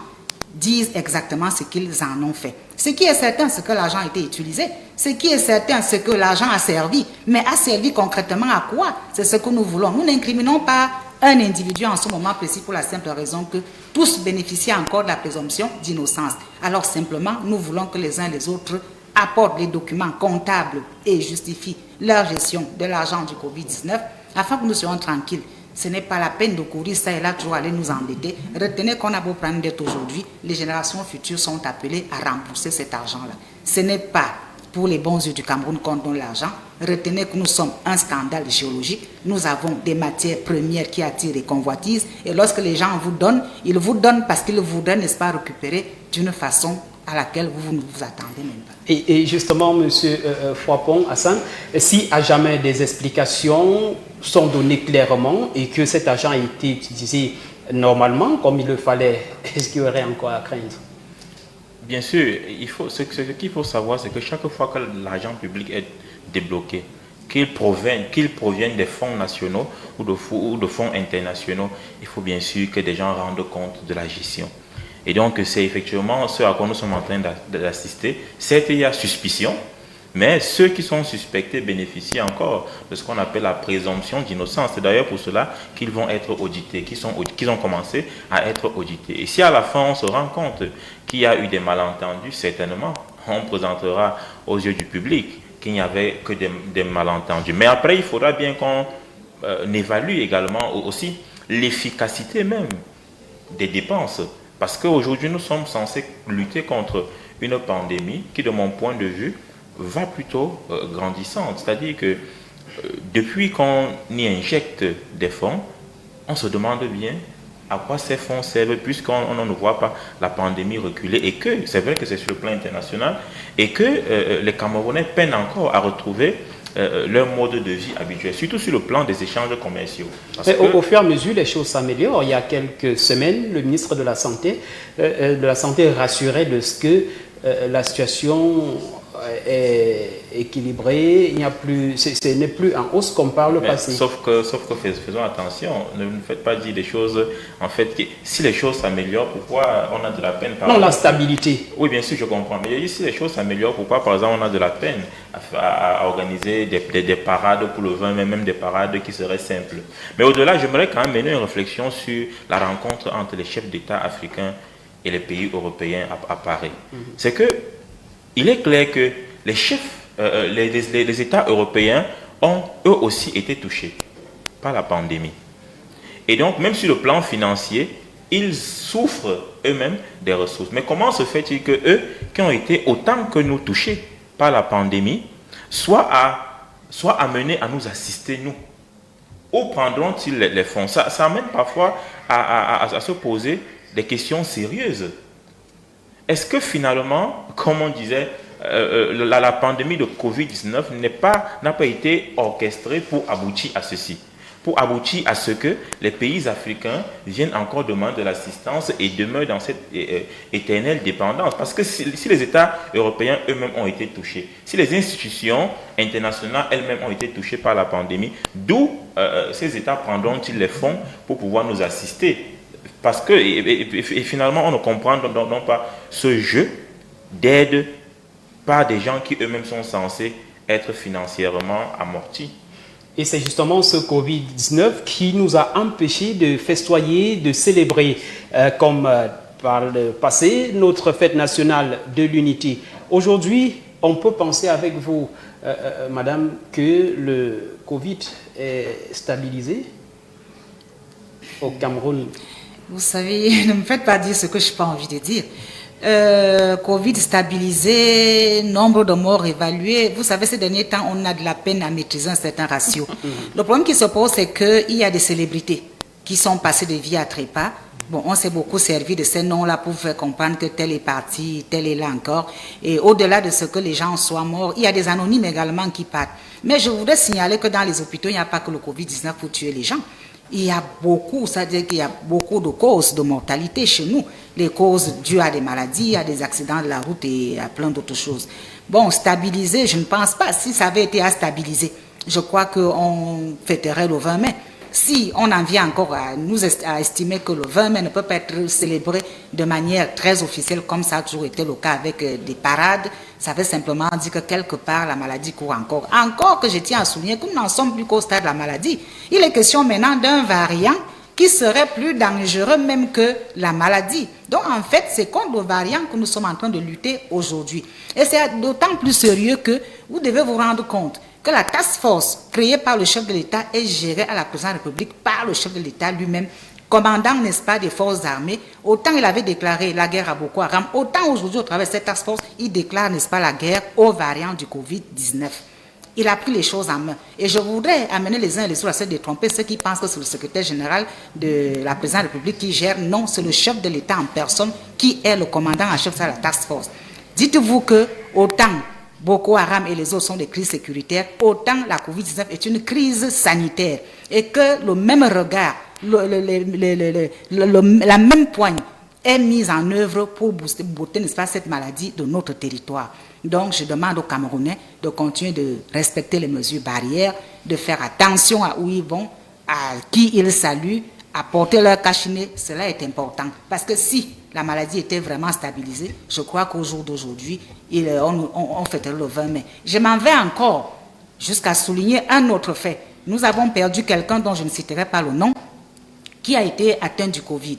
disent exactement ce qu'ils en ont fait. Ce qui est certain, c'est que l'argent a été utilisé. Ce qui est certain, c'est que l'argent a servi. Mais a servi concrètement à quoi? C'est ce que nous voulons. Nous n'incriminons pas un individu en ce moment précis pour la simple raison que tous bénéficient encore de la présomption d'innocence. Alors simplement, nous voulons que les uns et les autres apportent les documents comptables et justifient leur gestion de l'argent du Covid-19 afin que nous soyons tranquilles. Ce n'est pas la peine de courir ça et là toujours aller nous endetter. Retenez qu'on a beau prendre dette aujourd'hui, les générations futures sont appelées à rembourser cet argent-là. Ce n'est pas pour les bons yeux du Cameroun qu'on donne l'argent. Retenez que nous sommes un scandale géologique. Nous avons des matières premières qui attirent les convoitises. Et lorsque les gens vous donnent, ils vous donnent parce qu'ils voudraient, n'est-ce pas, récupérer d'une façon à laquelle vous ne vous attendez même pas. Et justement, M. Froipon, Hassan, si à jamais des explications sont données clairement et que cet argent a été utilisé normalement, comme il le fallait, est-ce qu'il y aurait encore à craindre? Bien sûr, ce qu'il faut savoir, c'est que chaque fois que l'argent public est débloqué, qu'il provienne des fonds nationaux ou de fonds internationaux, il faut bien sûr que des gens rendent compte de la gestion. Et donc, c'est effectivement ce à quoi nous sommes en train d'assister. Certes, il y a suspicion, mais ceux qui sont suspectés bénéficient encore de ce qu'on appelle la présomption d'innocence. C'est d'ailleurs pour cela qu'ils vont être audités, qu'ils ont commencé à être audités. Et si à la fin, on se rend compte qu'il y a eu des malentendus, certainement, on présentera aux yeux du public qu'il n'y avait que des malentendus. Mais après, il faudra bien qu'on évalue également aussi l'efficacité même des dépenses. Parce qu'aujourd'hui, nous sommes censés lutter contre une pandémie qui, de mon point de vue, va plutôt grandissante. C'est-à-dire que depuis qu'on y injecte des fonds, on se demande bien à quoi ces fonds servent puisqu'on ne voit pas la pandémie reculer. Et que, c'est vrai que c'est sur le plan international, et que les Camerounais peinent encore à retrouver leur mode de vie habituel, surtout sur le plan des échanges commerciaux. Au fur et à mesure, les choses s'améliorent. Il y a quelques semaines, le ministre de la Santé rassurait de ce que la situation est équilibrée, il n'y a plus, ce n'est plus en hausse comme par le passé. Sauf que faisons attention, ne faites pas dire des choses, en fait, si les choses s'améliorent, pourquoi on a de la peine la stabilité. Oui, bien sûr, je comprends, mais si les choses s'améliorent, pourquoi, par exemple, on a de la peine à organiser des parades pour le vin, mais même des parades qui seraient simples. Mais au-delà, j'aimerais quand même mener une réflexion sur la rencontre entre les chefs d'État africains et les pays européens à Paris. C'est que il est clair que les chefs, les États européens ont eux aussi été touchés par la pandémie. Et donc, même sur le plan financier, ils souffrent eux-mêmes des ressources. Mais comment se fait-il que eux, qui ont été autant que nous touchés par la pandémie, soient amenés à nous assister, nous? Où prendront-ils les fonds? Ça amène parfois à se poser des questions sérieuses. Est-ce que finalement, comme on disait, la pandémie de Covid-19 n'a pas été orchestrée pour aboutir à ceci, pour aboutir à ce que les pays africains viennent encore demander de l'assistance et demeurent dans cette éternelle dépendance? Parce que si les États européens eux-mêmes ont été touchés, si les institutions internationales elles-mêmes ont été touchées par la pandémie, d'où ces États prendront-ils les fonds pour pouvoir nous assister? Parce que et finalement, on ne comprend donc pas ce jeu d'aide par des gens qui eux-mêmes sont censés être financièrement amortis. Et c'est justement ce Covid-19 qui nous a empêchés de festoyer, de célébrer, comme par le passé, notre fête nationale de l'unité. Aujourd'hui, on peut penser avec vous, madame, que le Covid est stabilisé au Cameroun. Vous savez, ne me faites pas dire ce que je n'ai pas envie de dire. Covid stabilisé, nombre de morts évalué. Vous savez, ces derniers temps, on a de la peine à maîtriser un certain ratio. Le problème qui se pose, c'est qu'il y a des célébrités qui sont passées de vie à trépas. Bon, on s'est beaucoup servi de ces noms-là pour faire comprendre que tel est parti, tel est là encore. Et au-delà de ce que les gens soient morts, il y a des anonymes également qui partent. Mais je voudrais signaler que dans les hôpitaux, il n'y a pas que le Covid-19 pour tuer les gens. Il y a beaucoup, c'est-à-dire qu'il y a beaucoup de causes de mortalité chez nous. Les causes dues à des maladies, à des accidents de la route et à plein d'autres choses. Bon, stabiliser, je ne pense pas. Si ça avait été à stabiliser, je crois qu'on fêterait le 20 mai. Si on en vient encore à estimer que le 20 mai ne peut pas être célébré de manière très officielle, comme ça a toujours été le cas avec des parades, ça veut simplement dire que quelque part la maladie court encore. Encore que je tiens à souligner que nous n'en sommes plus qu'au stade de la maladie. Il est question maintenant d'un variant qui serait plus dangereux même que la maladie. Donc en fait, c'est contre le variant que nous sommes en train de lutter aujourd'hui. Et c'est d'autant plus sérieux que vous devez vous rendre compte que la task force créée par le chef de l'État est gérée à la présidence de la République par le chef de l'État lui-même, commandant, n'est-ce pas, des forces armées. Autant il avait déclaré la guerre à Boko Haram, autant aujourd'hui, au travers de cette task force, il déclare, n'est-ce pas, la guerre aux variants du Covid-19. Il a pris les choses en main. Et je voudrais amener les uns et les autres à se détromper, ceux qui pensent que c'est le secrétaire général de la présidence de la République qui gère. Non, c'est le chef de l'État en personne qui est le commandant en chef de la task force. Dites-vous que autant Boko Haram et les autres sont des crises sécuritaires, autant la Covid-19 est une crise sanitaire. Et que le même regard, la même poigne est mise en œuvre pour booster, n'est-ce pas, cette maladie de notre territoire. Donc, je demande aux Camerounais de continuer de respecter les mesures barrières, de faire attention à où ils vont, à qui ils saluent, à porter leur cache-nez. Cela est important. Parce que si la maladie était vraiment stabilisée, je crois qu'au jour d'aujourd'hui, on fêterait le 20 mai. Je m'en vais encore jusqu'à souligner un autre fait. Nous avons perdu quelqu'un dont je ne citerai pas le nom, qui a été atteint du Covid.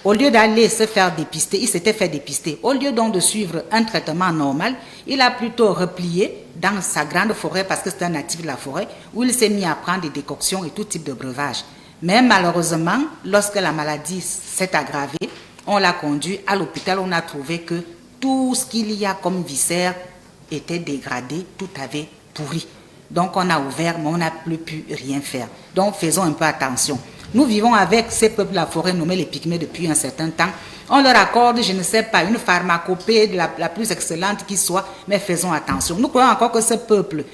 Au lieu d'aller se faire dépister, il s'était fait dépister. Au lieu donc de suivre un traitement normal, il a plutôt replié dans sa grande forêt, parce que c'est un natif de la forêt, où il s'est mis à prendre des décoctions et tout type de breuvage. Mais malheureusement, lorsque la maladie s'est aggravée, on l'a conduit à l'hôpital, on a trouvé que tout ce qu'il y a comme viscères était dégradé, tout avait pourri. Donc on a ouvert, mais on n'a plus pu rien faire. Donc faisons un peu attention. Nous vivons avec ces peuples de la forêt nommés les Pygmées depuis un certain temps. On leur accorde, je ne sais pas, une pharmacopée de la plus excellente qui soit, mais faisons attention. Nous croyons encore que ce peuple,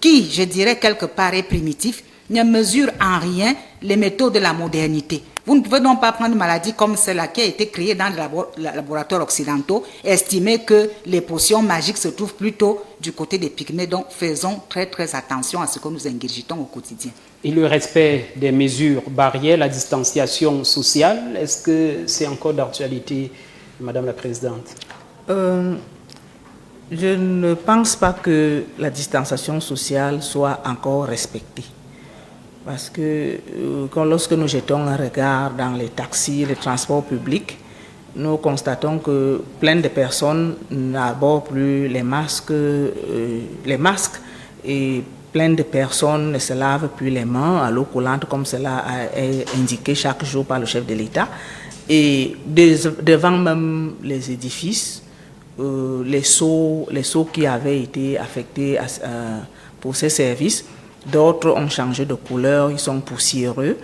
qui, je dirais, quelque part est primitif, ne mesure en rien les méthodes de la modernité. Vous ne pouvez donc pas prendre une maladie comme celle-là qui a été créée dans les laboratoires occidentaux et estimer que les potions magiques se trouvent plutôt du côté des Pygmées. Donc faisons très très attention à ce que nous ingurgitons au quotidien. Et le respect des mesures barrières, la distanciation sociale, est-ce que c'est encore d'actualité, Madame la Présidente? Je ne pense pas que la distanciation sociale soit encore respectée. Parce que lorsque nous jetons un regard dans les taxis, les transports publics, nous constatons que plein de personnes n'abordent plus les masques et plein de personnes ne se lavent plus les mains à l'eau coulante comme cela est indiqué chaque jour par le chef de l'État. Et devant même les édifices, les seaux qui avaient été affectés pour ces services, d'autres ont changé de couleur, ils sont poussiéreux.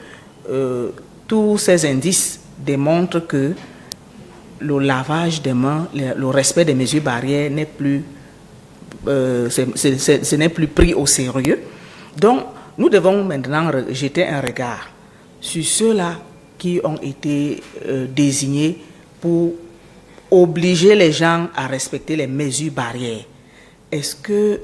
Tous ces indices démontrent que le lavage des mains, le respect des mesures barrières n'est plus, ce n'est plus pris au sérieux. Donc, nous devons maintenant jeter un regard sur ceux-là qui ont été désignés pour obliger les gens à respecter les mesures barrières. Est-ce qu'il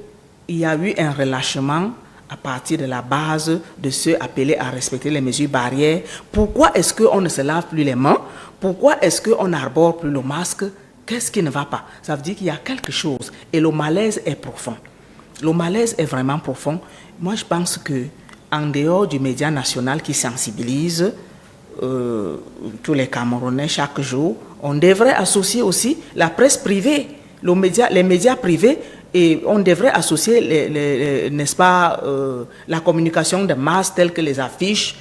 y a eu un relâchement à partir de la base de ceux appelés à respecter les mesures barrières? Pourquoi est-ce qu'on ne se lave plus les mains? Pourquoi est-ce qu'on n'arbore plus le masque? Qu'est-ce qui ne va pas? Ça veut dire qu'il y a quelque chose et le malaise est profond. Le malaise est vraiment profond. Moi, je pense qu'en dehors du média national qui sensibilise tous les Camerounais chaque jour, on devrait associer aussi la presse privée, les médias privés. Et on devrait associer, n'est-ce pas, la communication de masse telle que les affiches,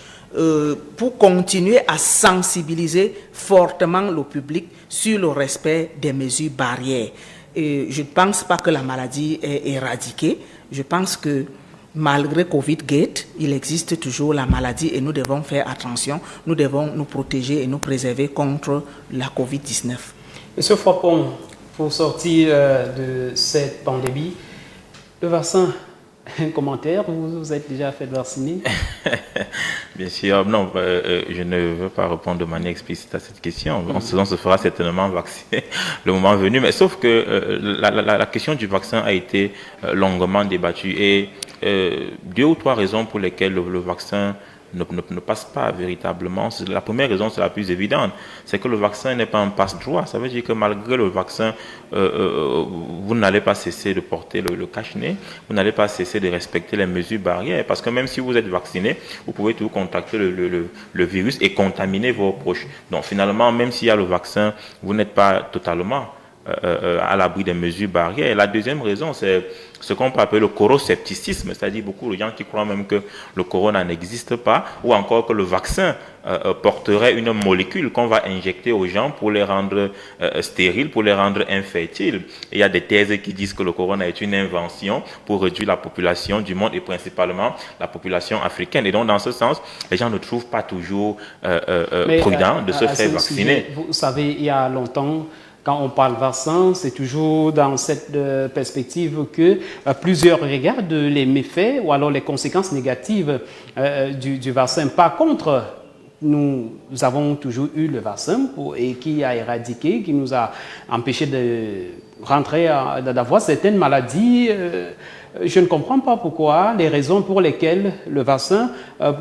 pour continuer à sensibiliser fortement le public sur le respect des mesures barrières. Et je ne pense pas que la maladie est éradiquée. Je pense que malgré Covid-Gate, il existe toujours la maladie et nous devons faire attention. Nous devons nous protéger et nous préserver contre la Covid-19. Monsieur Frappon, pour sortir de cette pandémie, le vaccin, un commentaire, vous êtes déjà fait vacciner? Bien sûr, non, je ne veux pas répondre de manière explicite à cette question. On se fera certainement vacciner le moment venu, mais sauf que la question du vaccin a été longuement débattue et 2 ou 3 raisons pour lesquelles le vaccin ne passe pas véritablement. La première raison, c'est la plus évidente, c'est que le vaccin n'est pas un passe-droit. Ça veut dire que malgré le vaccin, vous n'allez pas cesser de porter le cache-nez, vous n'allez pas cesser de respecter les mesures barrières, parce que même si vous êtes vacciné, vous pouvez toujours contacter le virus et contaminer vos proches. Donc finalement, même s'il y a le vaccin, vous n'êtes pas totalement à l'abri des mesures barrières. Et la deuxième raison, c'est ce qu'on peut appeler le coroscepticisme, c'est-à-dire beaucoup de gens qui croient même que le corona n'existe pas, ou encore que le vaccin porterait une molécule qu'on va injecter aux gens pour les rendre stériles, pour les rendre infertiles. Et il y a des thèses qui disent que le corona est une invention pour réduire la population du monde et principalement la population africaine. Et donc, dans ce sens, les gens ne trouvent pas toujours prudent de se faire vacciner. Sujet, vous savez, il y a longtemps, quand on parle vaccin, c'est toujours dans cette perspective que plusieurs regardent les méfaits ou alors les conséquences négatives du vaccin. Par contre, nous avons toujours eu le vaccin et qui a éradiqué, qui nous a empêché de rentrer, d'avoir certaines maladies. Je ne comprends pas pourquoi, les raisons pour lesquelles le vaccin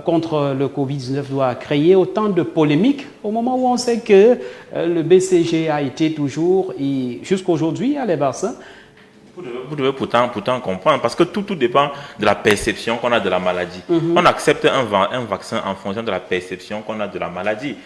contre le Covid-19 doit créer autant de polémiques au moment où on sait que le BCG a été toujours, et jusqu'aujourd'hui, il y a les vaccins. Vous devez pourtant comprendre, parce que tout dépend de la perception qu'on a de la maladie. On accepte un vaccin en fonction de la perception qu'on a de la maladie.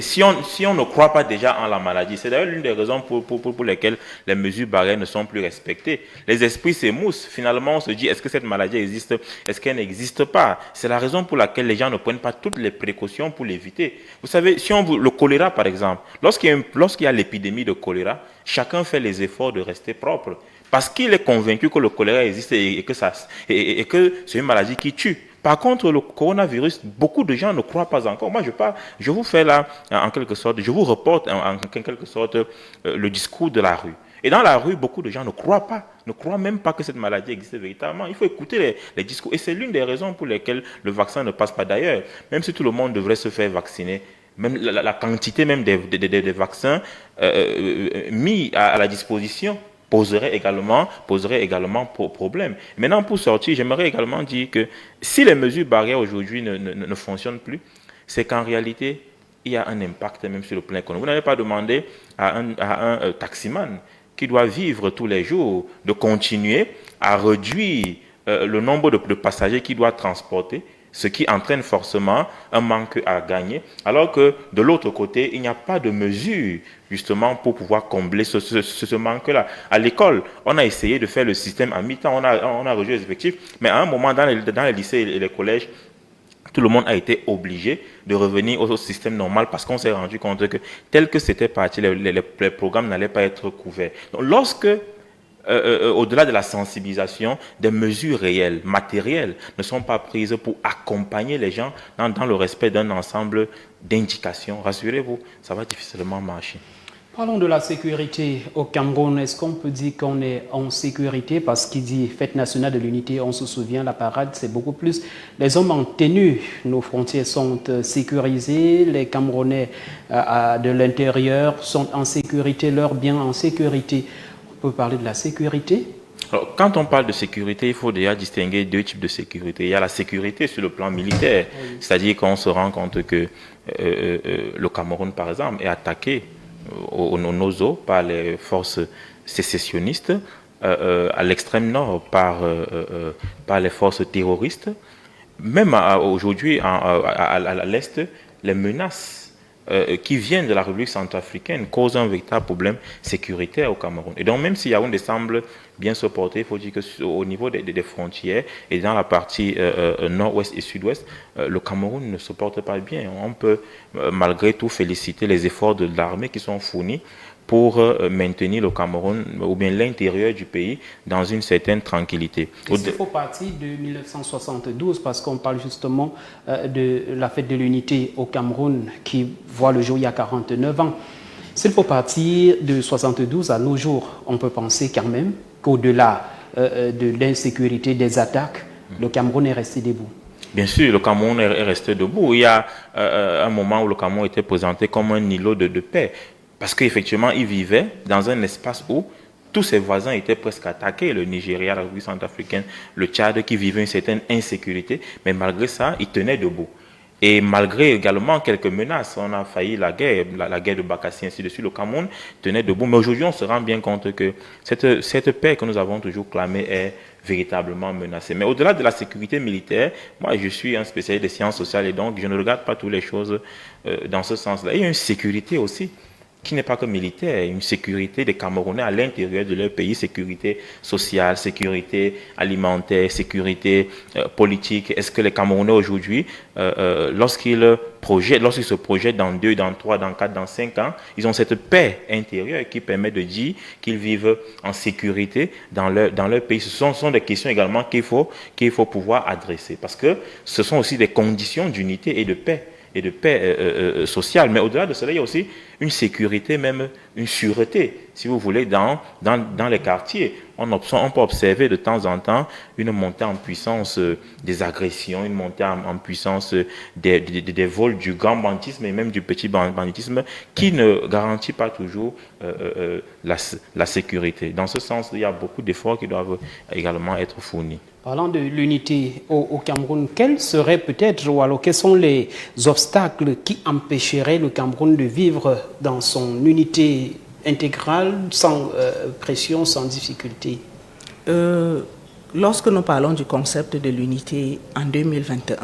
Si on ne croit pas déjà en la maladie, c'est d'ailleurs l'une des raisons pour lesquelles les mesures barrières ne sont plus respectées. Les esprits s'émoussent. Finalement, on se dit, est-ce que cette maladie existe? Est-ce qu'elle n'existe pas? C'est la raison pour laquelle les gens ne prennent pas toutes les précautions pour l'éviter. Vous savez, le choléra, par exemple, lorsqu'il y a l'épidémie de choléra, chacun fait les efforts de rester propre. Parce qu'il est convaincu que le choléra existe et que c'est une maladie qui tue. Par contre, le coronavirus, beaucoup de gens ne croient pas encore. Moi, je vous fais là, en quelque sorte, je vous reporte en quelque sorte le discours de la rue. Et dans la rue, beaucoup de gens ne croient même pas que cette maladie existe véritablement. Il faut écouter les discours. Et c'est l'une des raisons pour lesquelles le vaccin ne passe pas. D'ailleurs, même si tout le monde devrait se faire vacciner, même la quantité même des vaccins mis à la disposition poserait également problème. Maintenant, pour sortir, j'aimerais également dire que si les mesures barrières aujourd'hui ne fonctionnent plus, c'est qu'en réalité, il y a un impact même sur le plan économique. Vous n'avez pas demandé à un taximan qui doit vivre tous les jours de continuer à réduire le nombre de passagers qu'il doit transporter, ce qui entraîne forcément un manque à gagner, alors que de l'autre côté, il n'y a pas de mesure justement pour pouvoir combler ce manque-là. À l'école, on a essayé de faire le système à mi-temps, on a réduit les effectifs, mais à un moment, dans les lycées et les collèges, tout le monde a été obligé de revenir au système normal parce qu'on s'est rendu compte que tel que c'était parti, les programmes n'allaient pas être couverts. Donc, lorsque au-delà de la sensibilisation, des mesures réelles, matérielles, ne sont pas prises pour accompagner les gens dans le respect d'un ensemble d'indications. Rassurez-vous, ça va difficilement marcher. Parlons de la sécurité au Cameroun. Est-ce qu'on peut dire qu'on est en sécurité? Parce qu'il dit Fête nationale de l'unité, on se souvient, la parade, c'est beaucoup plus les hommes en tenue. Nos frontières sont sécurisées, les Camerounais de l'intérieur sont en sécurité, leurs biens en sécurité. On peut parler de la sécurité? Alors, quand on parle de sécurité, il faut déjà distinguer 2 types de sécurité. Il y a la sécurité sur le plan militaire, c'est-à-dire qu'on se rend compte que le Cameroun, par exemple, est attaqué au Nozo par les forces sécessionnistes, à l'extrême nord par les forces terroristes. Même aujourd'hui, à l'est, les menaces qui viennent de la République centrafricaine causent un véritable problème sécuritaire au Cameroun. Et donc, même si Yaoundé semble bien se porter, il faut dire qu'au niveau des frontières et dans la partie nord-ouest et sud-ouest, le Cameroun ne se porte pas bien. On peut malgré tout féliciter les efforts de l'armée qui sont fournis pour maintenir le Cameroun ou bien l'intérieur du pays dans une certaine tranquillité. Il faut partir de 1972 parce qu'on parle justement de la fête de l'unité au Cameroun qui voit le jour il y a 49 ans. S'il faut partir de 72 à nos jours, on peut penser quand même qu'au-delà de l'insécurité, des attaques, le Cameroun est resté debout. Bien sûr, le Cameroun est resté debout. Il y a un moment où le Cameroun était présenté comme un îlot de paix. Parce qu'effectivement, il vivait dans un espace où tous ses voisins étaient presque attaqués. Le Nigeria, la République centrafricaine, le Tchad, qui vivait une certaine insécurité. Mais malgré ça, il tenait debout. Et malgré également quelques menaces, on a failli la guerre de Bakassi, ainsi de suite, le Cameroun tenait debout. Mais aujourd'hui, on se rend bien compte que cette paix que nous avons toujours clamée est véritablement menacée. Mais au-delà de la sécurité militaire, moi je suis un spécialiste des sciences sociales et donc je ne regarde pas toutes les choses dans ce sens-là. Il y a une sécurité aussi qui n'est pas que militaire, une sécurité des Camerounais à l'intérieur de leur pays, sécurité sociale, sécurité alimentaire, sécurité politique. Est-ce que les Camerounais aujourd'hui, lorsqu'ils se projettent dans 2, dans 3, dans 4, dans 5 ans, ils ont cette paix intérieure qui permet de dire qu'ils vivent en sécurité dans leur pays. Ce sont des questions également qu'il faut pouvoir adresser parce que ce sont aussi des conditions d'unité et de paix sociale. Mais au-delà de cela, il y a aussi une sécurité, même une sûreté, si vous voulez, dans les quartiers. On peut observer de temps en temps une montée en puissance des agressions, une montée en puissance des vols, du grand banditisme et même du petit banditisme qui ne garantit pas toujours la sécurité. Dans ce sens, il y a beaucoup d'efforts qui doivent également être fournis. Parlant de l'unité au Cameroun, quels seraient peut-être, ou alors quels sont les obstacles qui empêcheraient le Cameroun de vivre dans son unité intégrale, sans pression, sans difficulté? Lorsque nous parlons du concept de l'unité en 2021,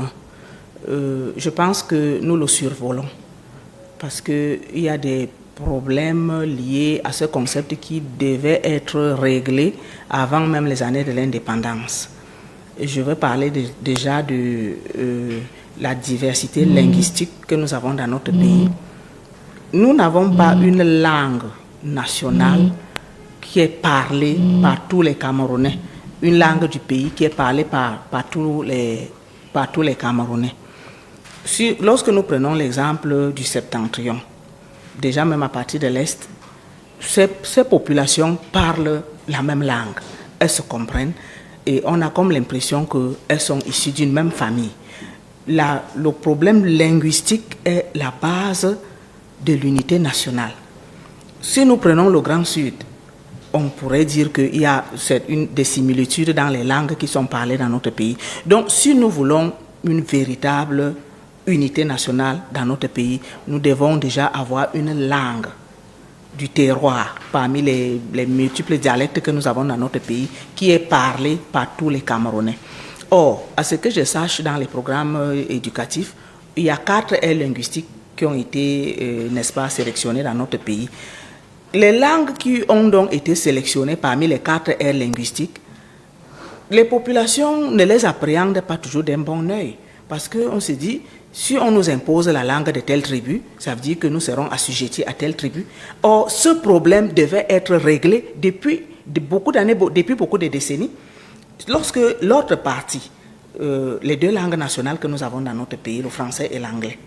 je pense que nous le survolons parce qu'il y a des problèmes liés à ce concept qui devaient être réglés avant même les années de l'indépendance. Je veux parler déjà de la diversité linguistique que nous avons dans notre pays. Nous n'avons pas une langue nationale qui est parlée par tous les Camerounais, une langue du pays qui est parlée par tous les Camerounais. Lorsque nous prenons l'exemple du septentrion, déjà même à partir de l'Est, ces populations parlent la même langue, elles se comprennent et on a comme l'impression qu'elles sont issues d'une même famille. Le problème linguistique est la base de l'unité nationale. Si nous prenons le Grand Sud, on pourrait dire qu'il y a des similitudes dans les langues qui sont parlées dans notre pays. Donc, si nous voulons une véritable unité nationale dans notre pays, nous devons déjà avoir une langue du terroir parmi les multiples dialectes que nous avons dans notre pays qui est parlée par tous les Camerounais. Or, à ce que je sache dans les programmes éducatifs, il y a 4 aires linguistiques qui ont été, n'est-ce pas, sélectionnées dans notre pays. Les langues qui ont donc été sélectionnées parmi les 4 aires linguistiques, les populations ne les appréhendent pas toujours d'un bon œil parce qu'on se dit, si on nous impose la langue de telle tribu, ça veut dire que nous serons assujettis à telle tribu. Or, ce problème devait être réglé depuis beaucoup d'années, depuis beaucoup de décennies. Lorsque l'autre partie, les 2 langues nationales que nous avons dans notre pays, le français et l'anglais,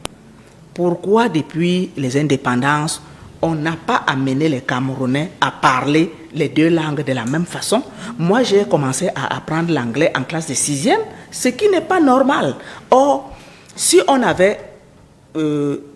pourquoi depuis les indépendances, on n'a pas amené les Camerounais à parler les 2 langues de la même façon? Moi, j'ai commencé à apprendre l'anglais en classe de 6e, ce qui n'est pas normal. Or, si on avait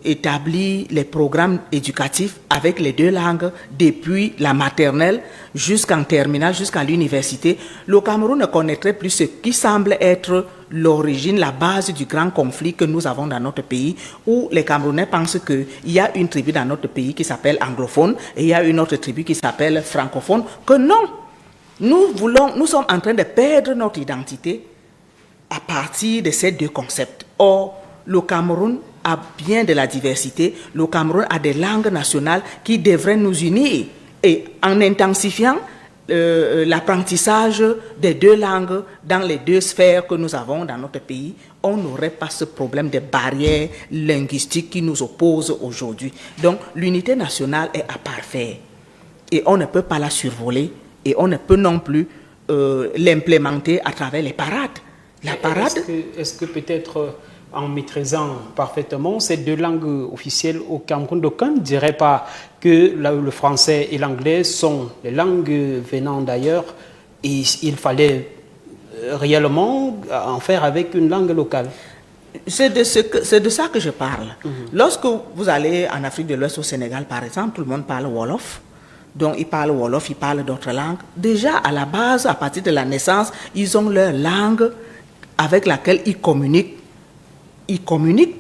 établi les programmes éducatifs avec les 2 langues depuis la maternelle jusqu'en terminale, jusqu'à l'université, le Cameroun ne connaîtrait plus ce qui semble être l'origine, la base du grand conflit que nous avons dans notre pays, où les Camerounais pensent qu'il y a une tribu dans notre pays qui s'appelle anglophone et il y a une autre tribu qui s'appelle francophone, que non, nous sommes en train de perdre notre identité à partir de ces 2 concepts. Or, le Cameroun à bien de la diversité, le Cameroun a des langues nationales qui devraient nous unir. Et en intensifiant l'apprentissage des deux langues dans les deux sphères que nous avons dans notre pays, on n'aurait pas ce problème de barrières linguistiques qui nous opposent aujourd'hui. Donc l'unité nationale est à parfaire et on ne peut pas la survoler et on ne peut non plus l'implémenter à travers les parades. La parade... Est-ce que peut-être en maîtrisant parfaitement ces deux langues officielles au Cameroun, d'aucuns ne diraient pas que le français et l'anglais sont les langues venant d'ailleurs et il fallait réellement en faire avec une langue locale? C'est de ça que je parle. Lorsque vous allez en Afrique de l'Ouest, au Sénégal par exemple, tout le monde parle Wolof. Donc ils parlent Wolof, ils parlent d'autres langues. Déjà à la base, à partir de la naissance, ils ont leur langue avec laquelle ils communiquent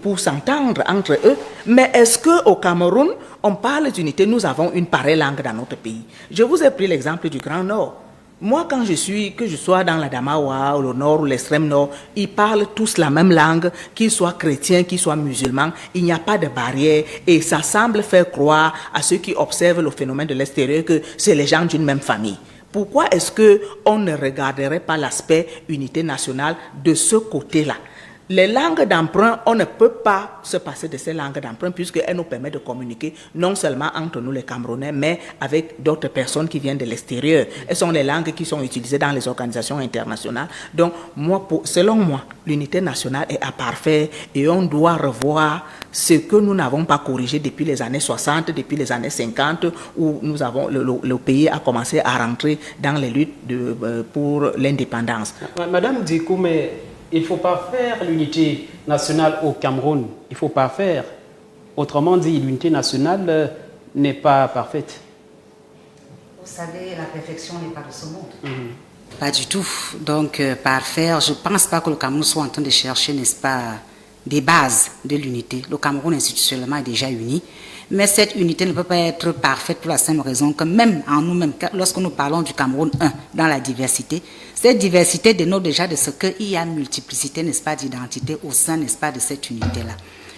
pour s'entendre entre eux. Mais est-ce qu'au Cameroun, on parle d'unité? Nous avons une pareille langue dans notre pays. Je vous ai pris l'exemple du Grand Nord. Moi, que je sois dans la Damawa, ou le Nord, ou l'extrême Nord, ils parlent tous la même langue, qu'ils soient chrétiens, qu'ils soient musulmans. Il n'y a pas de barrière et ça semble faire croire à ceux qui observent le phénomène de l'extérieur que c'est les gens d'une même famille. Pourquoi est-ce qu'on ne regarderait pas l'aspect unité nationale de ce côté-là? Les langues d'emprunt, on ne peut pas se passer de ces langues d'emprunt puisqu'elles nous permettent de communiquer non seulement entre nous les Camerounais, mais avec d'autres personnes qui viennent de l'extérieur. Elles sont les langues qui sont utilisées dans les organisations internationales. Donc, selon moi, l'unité nationale est à parfaire et on doit revoir ce que nous n'avons pas corrigé depuis les années 60, depuis les années 50, où le pays a commencé à rentrer dans les luttes pour l'indépendance. Madame Dickou, mais il ne faut pas faire l'unité nationale au Cameroun. Il ne faut pas faire. Autrement dit, l'unité nationale n'est pas parfaite. Vous savez, la perfection n'est pas de ce monde. Pas du tout. Donc, par faire, je ne pense pas que le Cameroun soit en train de chercher, n'est-ce pas, des bases de l'unité. Le Cameroun institutionnellement est déjà uni. Mais cette unité ne peut pas être parfaite pour la simple raison que même en nous-mêmes, lorsque nous parlons du Cameroun 1, dans la diversité, cette diversité dénote déjà de ce qu'il y a multiplicité, n'est-ce pas, d'identité au sein, n'est-ce pas, de cette unité-là.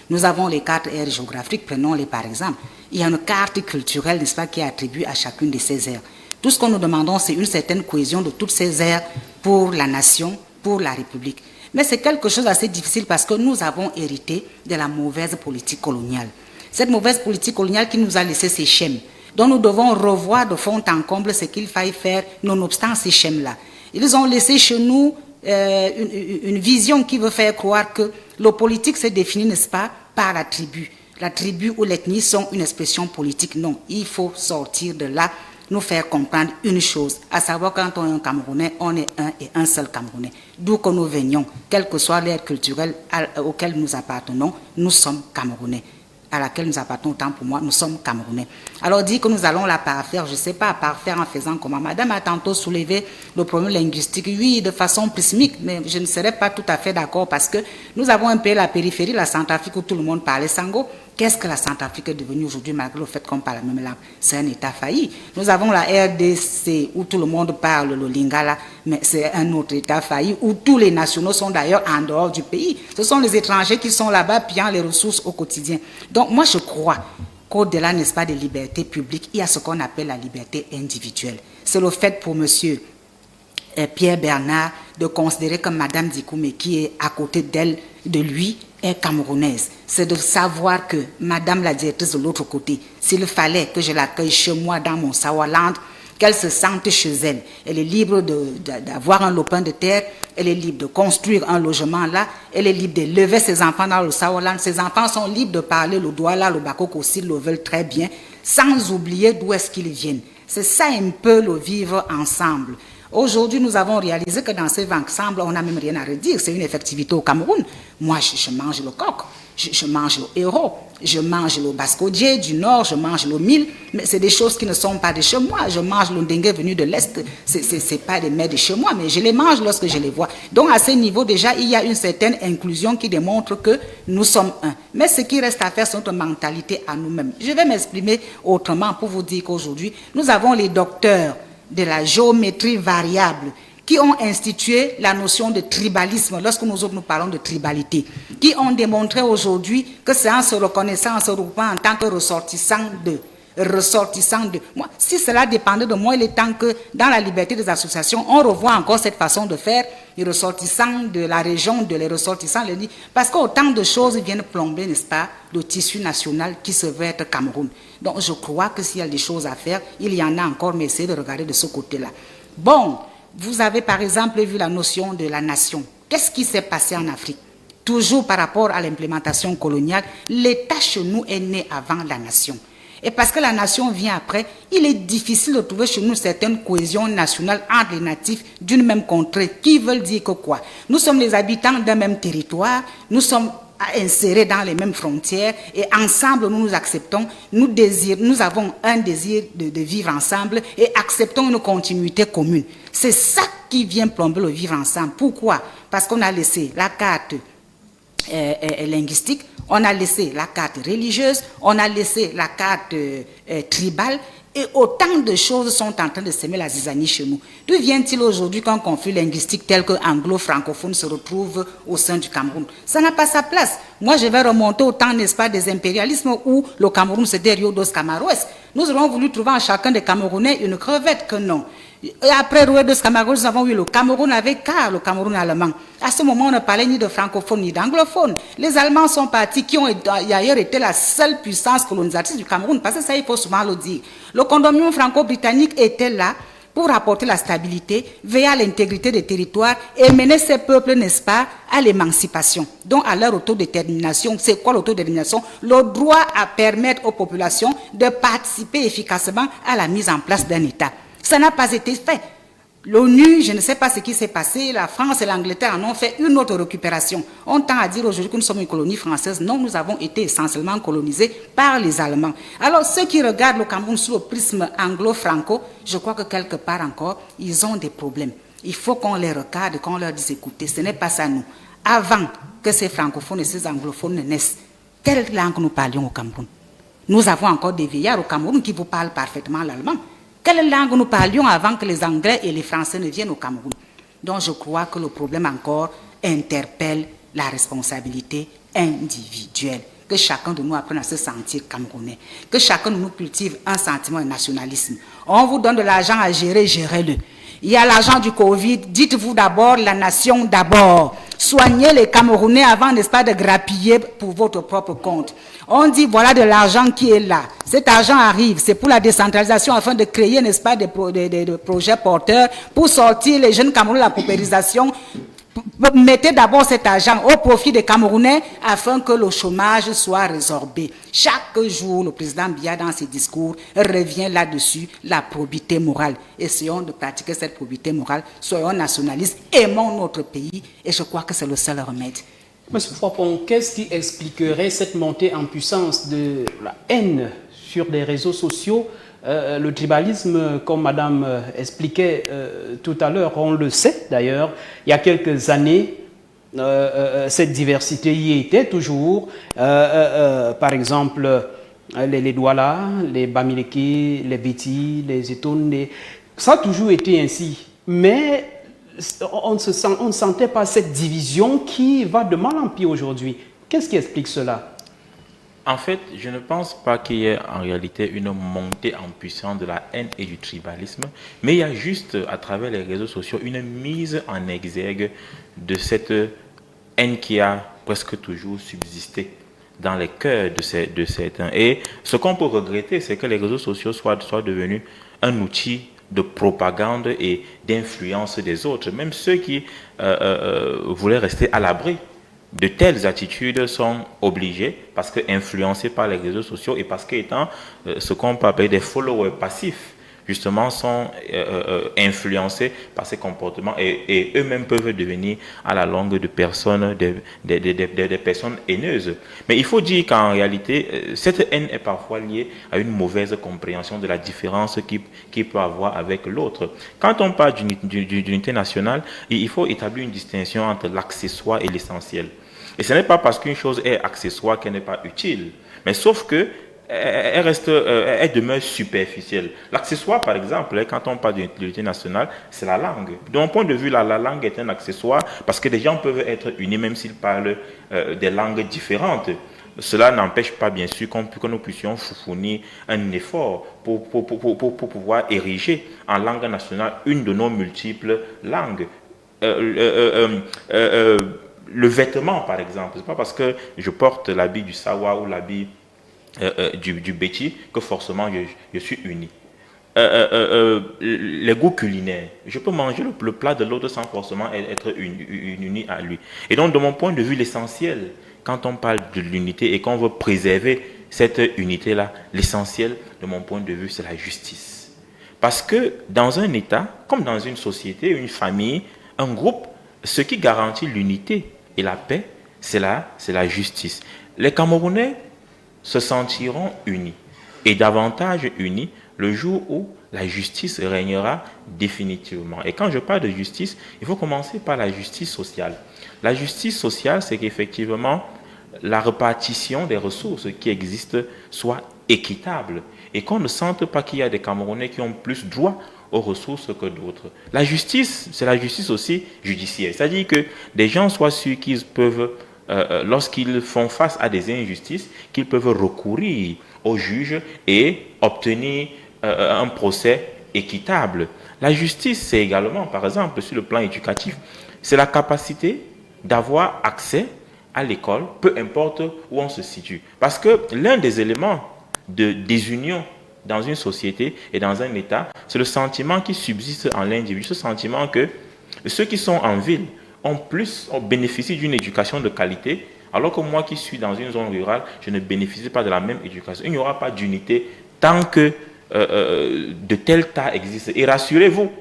Nous avons les cartes aires géographiques, prenons-les par exemple. Il y a une carte culturelle, n'est-ce pas, qui est attribuée à chacune de ces aires. Tout ce que nous demandons, c'est une certaine cohésion de toutes ces aires pour la nation, pour la République. Mais c'est quelque chose d'assez difficile parce que nous avons hérité de la mauvaise politique coloniale. Cette mauvaise politique coloniale qui nous a laissé ces schèmes, dont nous devons revoir de fond en comble ce qu'il faille faire, nonobstant ces schèmes-là. Ils ont laissé chez nous une vision qui veut faire croire que le politique se définit, n'est-ce pas, par la tribu. La tribu ou l'ethnie sont une expression politique. Non, il faut sortir de là, nous faire comprendre une chose, à savoir quand on est un Camerounais, on est un et un seul Camerounais. D'où que nous venions, quelle que soit l'ère culturelle auquel nous appartenons, nous sommes Camerounais. À laquelle nous appartenons, autant pour moi, nous sommes Camerounais. Alors dire que nous allons la parfaire, je ne sais pas, parfaire en faisant comment. Madame a tantôt soulevé le problème linguistique, oui, de façon prismique, mais je ne serais pas tout à fait d'accord parce que nous avons un pays, la périphérie, la Centrafrique, où tout le monde parlait sango. Qu'est-ce que la Centrafrique est devenue aujourd'hui malgré le fait qu'on parle la même langue? C'est un État failli. Nous avons la RDC où tout le monde parle le lingala, mais c'est un autre État failli où tous les nationaux sont d'ailleurs en dehors du pays. Ce sont les étrangers qui sont là-bas pillant les ressources au quotidien. Donc moi je crois qu'au-delà, n'est-ce pas, des libertés publiques, il y a ce qu'on appelle la liberté individuelle. C'est le fait pour monsieur Pierre Bernard de considérer que Madame Dickou, qui est à côté d'elle, de lui, est camerounaise. C'est de savoir que Madame la directrice de l'autre côté, s'il fallait que je l'accueille chez moi dans mon Sawaland, qu'elle se sente chez elle. Elle est libre d'avoir un lopin de terre, elle est libre de construire un logement là, elle est libre d'élever ses enfants dans le Sawaland. Ses enfants sont libres de parler le Douala, le Bakoko s'ils le veulent très bien, sans oublier d'où est-ce qu'ils viennent. C'est ça un peu le vivre ensemble. Aujourd'hui, nous avons réalisé que dans ce vivre ensemble, on n'a même rien à redire. C'est une effectivité au Cameroun. Moi, je mange le coq, je mange le héros, je mange le bascodier du nord, je mange le mil, mais c'est des choses qui ne sont pas de chez moi. Je mange le dengue venu de l'Est, c'est pas des mets de chez moi, mais je les mange lorsque je les vois. Donc à ce niveau, déjà, il y a une certaine inclusion qui démontre que nous sommes un. Mais ce qui reste à faire, c'est notre mentalité à nous-mêmes. Je vais m'exprimer autrement pour vous dire qu'aujourd'hui, nous avons les docteurs de la géométrie variable qui ont institué la notion de tribalisme, lorsque nous autres nous parlons de tribalité, qui ont démontré aujourd'hui que c'est en se reconnaissant, en se regroupant en tant que ressortissants de... Moi, si cela dépendait de moi, il est temps que dans la liberté des associations, on revoit encore cette façon de faire, les ressortissants de la région, les ressortissants, parce qu'autant de choses viennent plomber, n'est-ce pas, le tissu national qui se veut être Cameroun. Donc je crois que s'il y a des choses à faire, il y en a encore, mais essayez de regarder de ce côté-là. Bon, vous avez par exemple vu la notion de la nation. Qu'est-ce qui s'est passé en Afrique? Toujours par rapport à l'implémentation coloniale, l'État chez nous est né avant la nation. Et parce que la nation vient après, il est difficile de trouver chez nous certaines cohésions nationales entre les natifs d'une même contrée, qui veulent dire que quoi? Nous sommes les habitants d'un même territoire, nous sommes insérés dans les mêmes frontières et ensemble nous nous acceptons, nous avons un désir de vivre ensemble et acceptons une continuité commune. C'est ça qui vient plomber le vivre ensemble. Pourquoi? Parce qu'on a laissé la carte linguistique, on a laissé la carte religieuse, on a laissé la carte tribale, et autant de choses sont en train de s'aimer la zizanie chez nous. D'où vient-il aujourd'hui qu'un conflit linguistique tel que anglo-francophone se retrouve au sein du Cameroun? Ça n'a pas sa place. Moi, je vais remonter au temps, n'est-ce pas, des impérialismes où le Cameroun c'était Rio dos Camaroes. Nous aurions voulu trouver en chacun des Camerounais une crevette, que non. Et après Rio dos Camaroes, nous avons eu le Cameroun avec le Cameroun allemand. À ce moment, on ne parlait ni de francophone ni d'anglophone. Les Allemands sont partis, qui ont d'ailleurs été la seule puissance colonisatrice du Cameroun, parce que ça, il faut souvent le dire. Le condominium franco-britannique était là pour apporter la stabilité, veiller à l'intégrité des territoires et mener ces peuples, n'est-ce pas, à l'émancipation, donc à leur autodétermination. C'est quoi l'autodétermination? Le droit à permettre aux populations de participer efficacement à la mise en place d'un État. Ça n'a pas été fait. L'ONU, je ne sais pas ce qui s'est passé, la France et l'Angleterre en ont fait une autre récupération. On tend à dire aujourd'hui que nous sommes une colonie française. Non, nous avons été essentiellement colonisés par les Allemands. Alors, ceux qui regardent le Cameroun sous le prisme anglo-franco, je crois que quelque part encore, ils ont des problèmes. Il faut qu'on les regarde, qu'on leur dise, écoutez, ce n'est pas ça nous. Avant que ces francophones et ces anglophones ne naissent, quelle langue nous parlions au Cameroun? Nous avons encore des vieillards au Cameroun qui vous parlent parfaitement l'allemand. Quelle langue nous parlions avant que les Anglais et les Français ne viennent au Cameroun? Donc je crois que le problème encore interpelle la responsabilité individuelle. Que chacun de nous apprenne à se sentir camerounais. Que chacun de nous cultive un sentiment de nationalisme. On vous donne de l'argent à gérer, gérez-le. Il y a l'argent du Covid, dites-vous d'abord la nation d'abord. Soignez les Camerounais avant, n'est-ce pas, de grappiller pour votre propre compte. On dit, voilà de l'argent qui est là. Cet argent arrive, c'est pour la décentralisation afin de créer, n'est-ce pas, des projets porteurs pour sortir les jeunes Camerounais de la paupérisation. Mettez d'abord cet argent au profit des Camerounais afin que le chômage soit résorbé. Chaque jour, le président Biya, dans ses discours, revient là-dessus, la probité morale. Essayons de pratiquer cette probité morale. Soyons nationalistes, aimons notre pays, et je crois que c'est le seul remède. Monsieur Fopon, qu'est-ce qui expliquerait cette montée en puissance de la haine sur les réseaux sociaux? Le tribalisme, comme Madame expliquait tout à l'heure, on le sait d'ailleurs, il y a quelques années, cette diversité y était toujours. Par exemple, les Douala, les Bamileke, les Béti, les Etonde, ça a toujours été ainsi. Mais on ne sentait pas cette division qui va de mal en pire aujourd'hui. Qu'est-ce qui explique cela? En fait, je ne pense pas qu'il y ait en réalité une montée en puissance de la haine et du tribalisme, mais il y a juste, à travers les réseaux sociaux, une mise en exergue de cette haine qui a presque toujours subsisté dans les cœurs de certains. Et ce qu'on peut regretter, c'est que les réseaux sociaux soient devenus un outil de propagande et d'influence des autres. Même ceux qui voulaient rester à l'abri de telles attitudes sont obligés, parce que influencés par les réseaux sociaux et parce qu'étant ce qu'on peut appeler des followers passifs, justement, sont influencés par ces comportements et eux-mêmes peuvent devenir à la longue des personnes haineuses. Mais il faut dire qu'en réalité, cette haine est parfois liée à une mauvaise compréhension de la différence qu'il peut avoir avec l'autre. Quand on parle d'unité nationale, il faut établir une distinction entre l'accessoire et l'essentiel. Et ce n'est pas parce qu'une chose est accessoire qu'elle n'est pas utile, mais sauf que elle demeure superficielle. L'accessoire, par exemple, quand on parle d'unité nationale, c'est la langue. De mon point de vue, la langue est un accessoire parce que des gens peuvent être unis même s'ils parlent des langues différentes. Cela n'empêche pas, bien sûr, que nous puissions fournir un effort pour pouvoir ériger en langue nationale une de nos multiples langues. Le vêtement, par exemple, c'est pas parce que je porte l'habit du Sawa ou l'habit du Béti que forcément je suis uni. Les goûts culinaires, je peux manger le plat de l'autre sans forcément être uni à lui. Et donc, de mon point de vue, l'essentiel, quand on parle de l'unité et qu'on veut préserver cette unité-là, l'essentiel, de mon point de vue, c'est la justice. Parce que dans un État, comme dans une société, une famille, un groupe, ce qui garantit l'unité et la paix, c'est la justice. Les Camerounais se sentiront unis et davantage unis le jour où la justice régnera définitivement. Et quand je parle de justice, il faut commencer par la justice sociale. La justice sociale, c'est qu'effectivement, la répartition des ressources qui existent soit équitable et qu'on ne sente pas qu'il y a des Camerounais qui ont plus droit aux ressources que d'autres. La justice, c'est la justice aussi judiciaire. C'est-à-dire que des gens soient sûrs qu'ils peuvent, lorsqu'ils font face à des injustices, qu'ils peuvent recourir au juge et obtenir un procès équitable. La justice, c'est également, par exemple, sur le plan éducatif, c'est la capacité d'avoir accès à l'école, peu importe où on se situe. Parce que l'un des éléments de désunion dans une société et dans un État, c'est le sentiment qui subsiste en l'individu, ce sentiment que ceux qui sont en ville ont bénéficient d'une éducation de qualité, alors que moi qui suis dans une zone rurale, je ne bénéficie pas de la même éducation. Il n'y aura pas d'unité tant que de tels tas existent. Et rassurez-vous,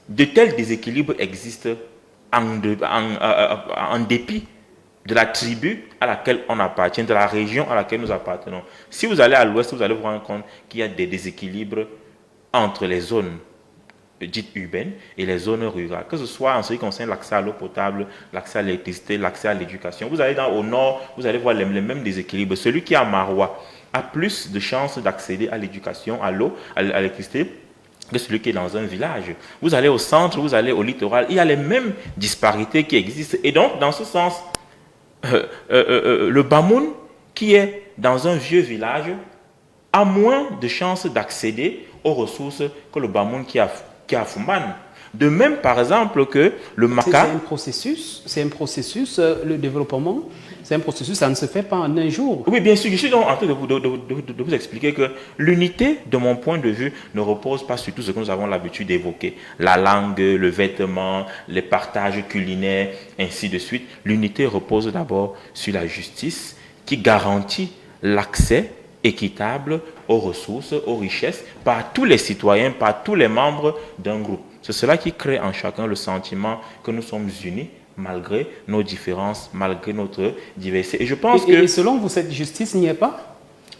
de tels déséquilibres existent en dépit de la tribu à laquelle on appartient, de la région à laquelle nous appartenons. Si vous allez à l'ouest, vous allez vous rendre compte qu'il y a des déséquilibres entre les zones dites urbaines et les zones rurales, que ce soit en ce qui concerne l'accès à l'eau potable, l'accès à l'électricité, l'accès à l'éducation. Vous allez au nord, vous allez voir les mêmes déséquilibres. Celui qui est à Marois a plus de chances d'accéder à l'éducation, à l'eau, à l'électricité, que celui qui est dans un village. Vous allez au centre, vous allez au littoral, il y a les mêmes disparités qui existent. Et donc, dans ce sens, le Bamoun, qui est dans un vieux village, a moins de chances d'accéder aux ressources que le Bamoun qui est à Fumban. De même, par exemple, que le Maka... C'est un processus, le développement, c'est un processus, ça ne se fait pas en un jour. Oui, bien sûr, je suis donc en train de vous expliquer que l'unité, de mon point de vue, ne repose pas sur tout ce que nous avons l'habitude d'évoquer. La langue, le vêtement, les partages culinaires, ainsi de suite. L'unité repose d'abord sur la justice qui garantit l'accès équitable aux ressources, aux richesses, par tous les citoyens, par tous les membres d'un groupe. C'est cela qui crée en chacun le sentiment que nous sommes unis malgré nos différences, malgré notre diversité. Et je pense que... Et selon vous, cette justice n'y est pas?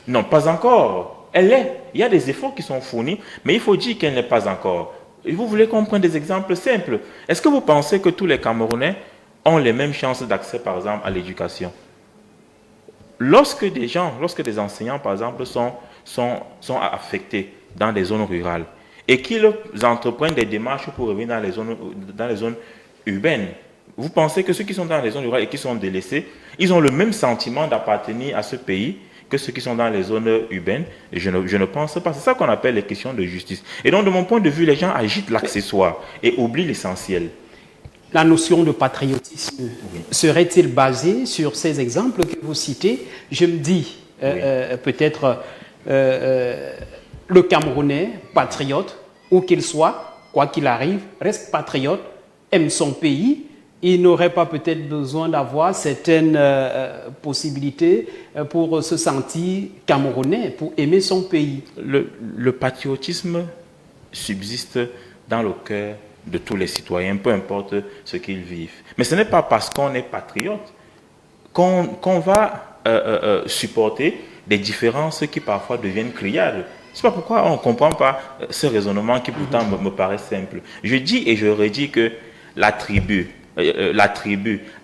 Non, pas encore. Elle est. Il y a des efforts qui sont fournis, mais il faut dire qu'elle n'est pas encore. Et vous voulez comprendre des exemples simples. Est-ce que vous pensez que tous les Camerounais ont les mêmes chances d'accès, par exemple, à l'éducation? Lorsque des enseignants, par exemple, sont affectés dans des zones rurales et qu'ils entreprennent des démarches pour revenir dans les zones urbaines, vous pensez que ceux qui sont dans les zones rurales et qui sont délaissés, ils ont le même sentiment d'appartenir à ce pays que ceux qui sont dans les zones urbaines? Et je ne pense pas. C'est ça qu'on appelle les questions de justice. Et donc, de mon point de vue, les gens agitent l'accessoire et oublient l'essentiel. La notion de patriotisme serait-il basée sur ces exemples que vous citez? Je me dis, peut-être le Camerounais patriote, où qu'il soit, quoi qu'il arrive, reste patriote, aime son pays. Il n'aurait pas peut-être besoin d'avoir certaines possibilités pour se sentir camerounais, pour aimer son pays. Le patriotisme subsiste dans le cœur de tous les citoyens, peu importe ce qu'ils vivent. Mais ce n'est pas parce qu'on est patriote qu'on va supporter des différences qui parfois deviennent criardes. C'est pas pourquoi on ne comprend pas ce raisonnement qui pourtant me paraît simple. Je dis et je redis que la tribu,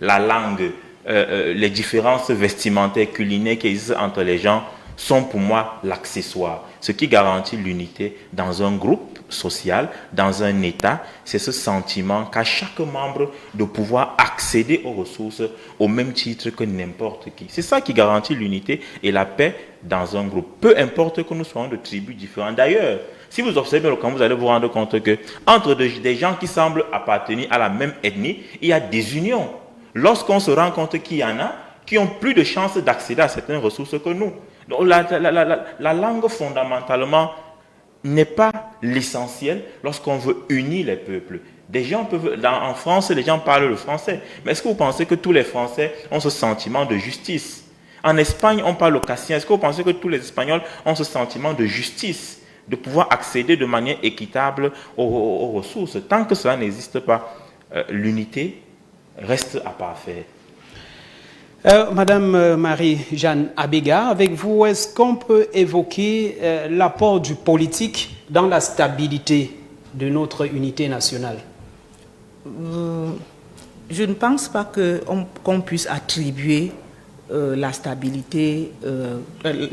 la langue, les différences vestimentaires, culinaires qui existent entre les gens sont pour moi l'accessoire. Ce qui garantit l'unité dans un groupe social, dans un État, c'est ce sentiment qu'a chaque membre de pouvoir accéder aux ressources au même titre que n'importe qui. C'est ça qui garantit l'unité et la paix dans un groupe, peu importe que nous soyons de tribus différentes. D'ailleurs, si vous observez le camp, vous allez vous rendre compte que entre des gens qui semblent appartenir à la même ethnie, il y a des unions. Lorsqu'on se rend compte qu'il y en a qui ont plus de chances d'accéder à certaines ressources que nous. Donc la langue, fondamentalement, n'est pas l'essentiel lorsqu'on veut unir les peuples. Des gens peuvent, en France, les gens parlent le français. Mais est-ce que vous pensez que tous les Français ont ce sentiment de justice? En Espagne, on parle le castillan. Est-ce que vous pensez que tous les Espagnols ont ce sentiment de justice, de pouvoir accéder de manière équitable aux ressources? Tant que cela n'existe pas, l'unité reste à parfaire. Madame Marie-Jeanne Abega, avec vous, est-ce qu'on peut évoquer l'apport du politique dans la stabilité de notre unité nationale? Je ne pense pas qu'on puisse attribuer la stabilité,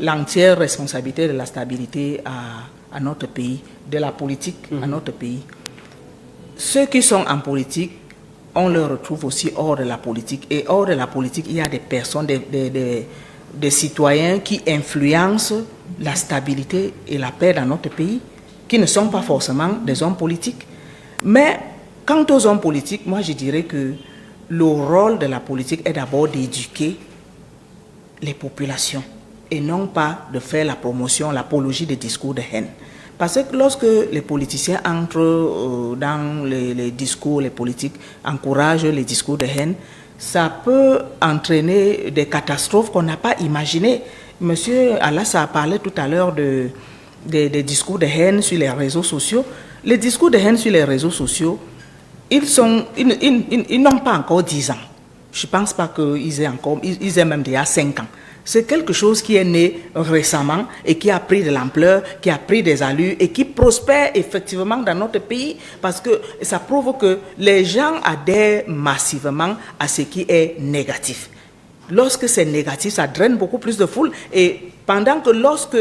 l'entière responsabilité de la stabilité à notre pays, de la politique à notre pays. Ceux qui sont en politique, on le retrouve aussi hors de la politique. Et hors de la politique, il y a des personnes, des citoyens qui influencent la stabilité et la paix dans notre pays, qui ne sont pas forcément des hommes politiques. Mais quant aux hommes politiques, moi je dirais que le rôle de la politique est d'abord d'éduquer les populations et non pas de faire la promotion, l'apologie des discours de haine. Parce que lorsque les politiciens entrent dans les discours, les politiques encouragent les discours de haine, ça peut entraîner des catastrophes qu'on n'a pas imaginées. Monsieur Alassa a parlé tout à l'heure des discours de haine sur les réseaux sociaux. Les discours de haine sur les réseaux sociaux, ils n'ont pas encore 10 ans. Je ne pense pas qu'ils aient même déjà 5 ans. C'est quelque chose qui est né récemment et qui a pris de l'ampleur, qui a pris des allures et qui prospère effectivement dans notre pays parce que ça prouve que les gens adhèrent massivement à ce qui est négatif. Lorsque c'est négatif, ça draine beaucoup plus de foule et pendant que lorsque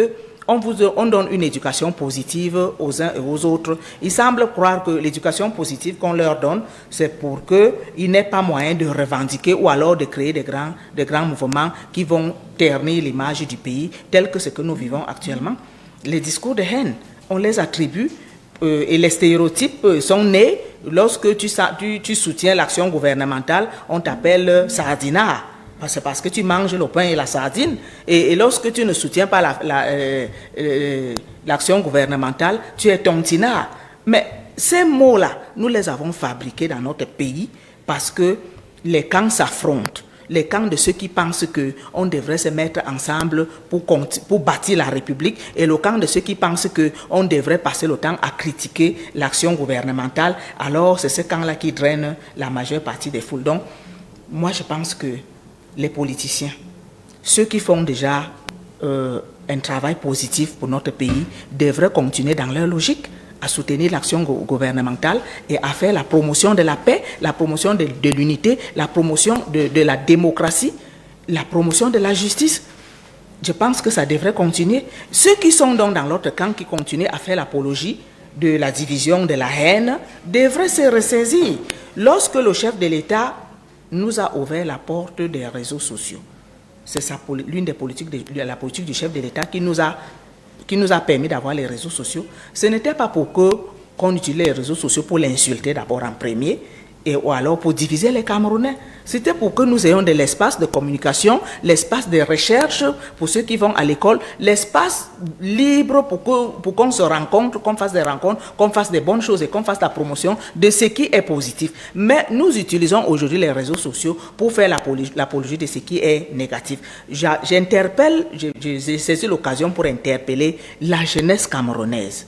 on donne une éducation positive aux uns et aux autres, il semble croire que l'éducation positive qu'on leur donne, c'est pour qu'il n'ait pas moyen de revendiquer ou alors de créer des grands mouvements qui vont ternir l'image du pays tel que ce que nous vivons actuellement. Les discours de haine, on les attribue et les stéréotypes sont nés lorsque tu soutiens l'action gouvernementale, on t'appelle sardinard. C'est parce que tu manges le pain et la sardine. Et lorsque tu ne soutiens pas l'action gouvernementale, tu es tontinard. Mais ces mots-là, nous les avons fabriqués dans notre pays parce que les camps s'affrontent. Les camps de ceux qui pensent qu'on devrait se mettre ensemble pour bâtir la République et le camp de ceux qui pensent qu'on devrait passer le temps à critiquer l'action gouvernementale. Alors, c'est ce camp-là qui draine la majeure partie des foules. Donc, moi, je pense que les politiciens, ceux qui font déjà un travail positif pour notre pays, devraient continuer dans leur logique à soutenir l'action gouvernementale et à faire la promotion de la paix, la promotion de l'unité, la promotion de la démocratie, la promotion de la justice. Je pense que ça devrait continuer. Ceux qui sont donc dans l'autre camp, qui continuent à faire l'apologie de la division, de la haine, devraient se ressaisir. Lorsque le chef de l'État nous a ouvert la porte des réseaux sociaux. C'est l'une des politiques la politique du chef de l'État qui nous a permis d'avoir les réseaux sociaux. Ce n'était pas pour qu'on utilise les réseaux sociaux pour l'insulter d'abord en premier, ou alors pour diviser les Camerounais. C'était pour que nous ayons de l'espace de communication, l'espace de recherche pour ceux qui vont à l'école, l'espace libre pour qu'on se rencontre, qu'on fasse des rencontres, qu'on fasse des bonnes choses et qu'on fasse la promotion de ce qui est positif. Mais nous utilisons aujourd'hui les réseaux sociaux pour faire l'apologie de ce qui est négatif. J'ai saisi l'occasion pour interpeller la jeunesse camerounaise.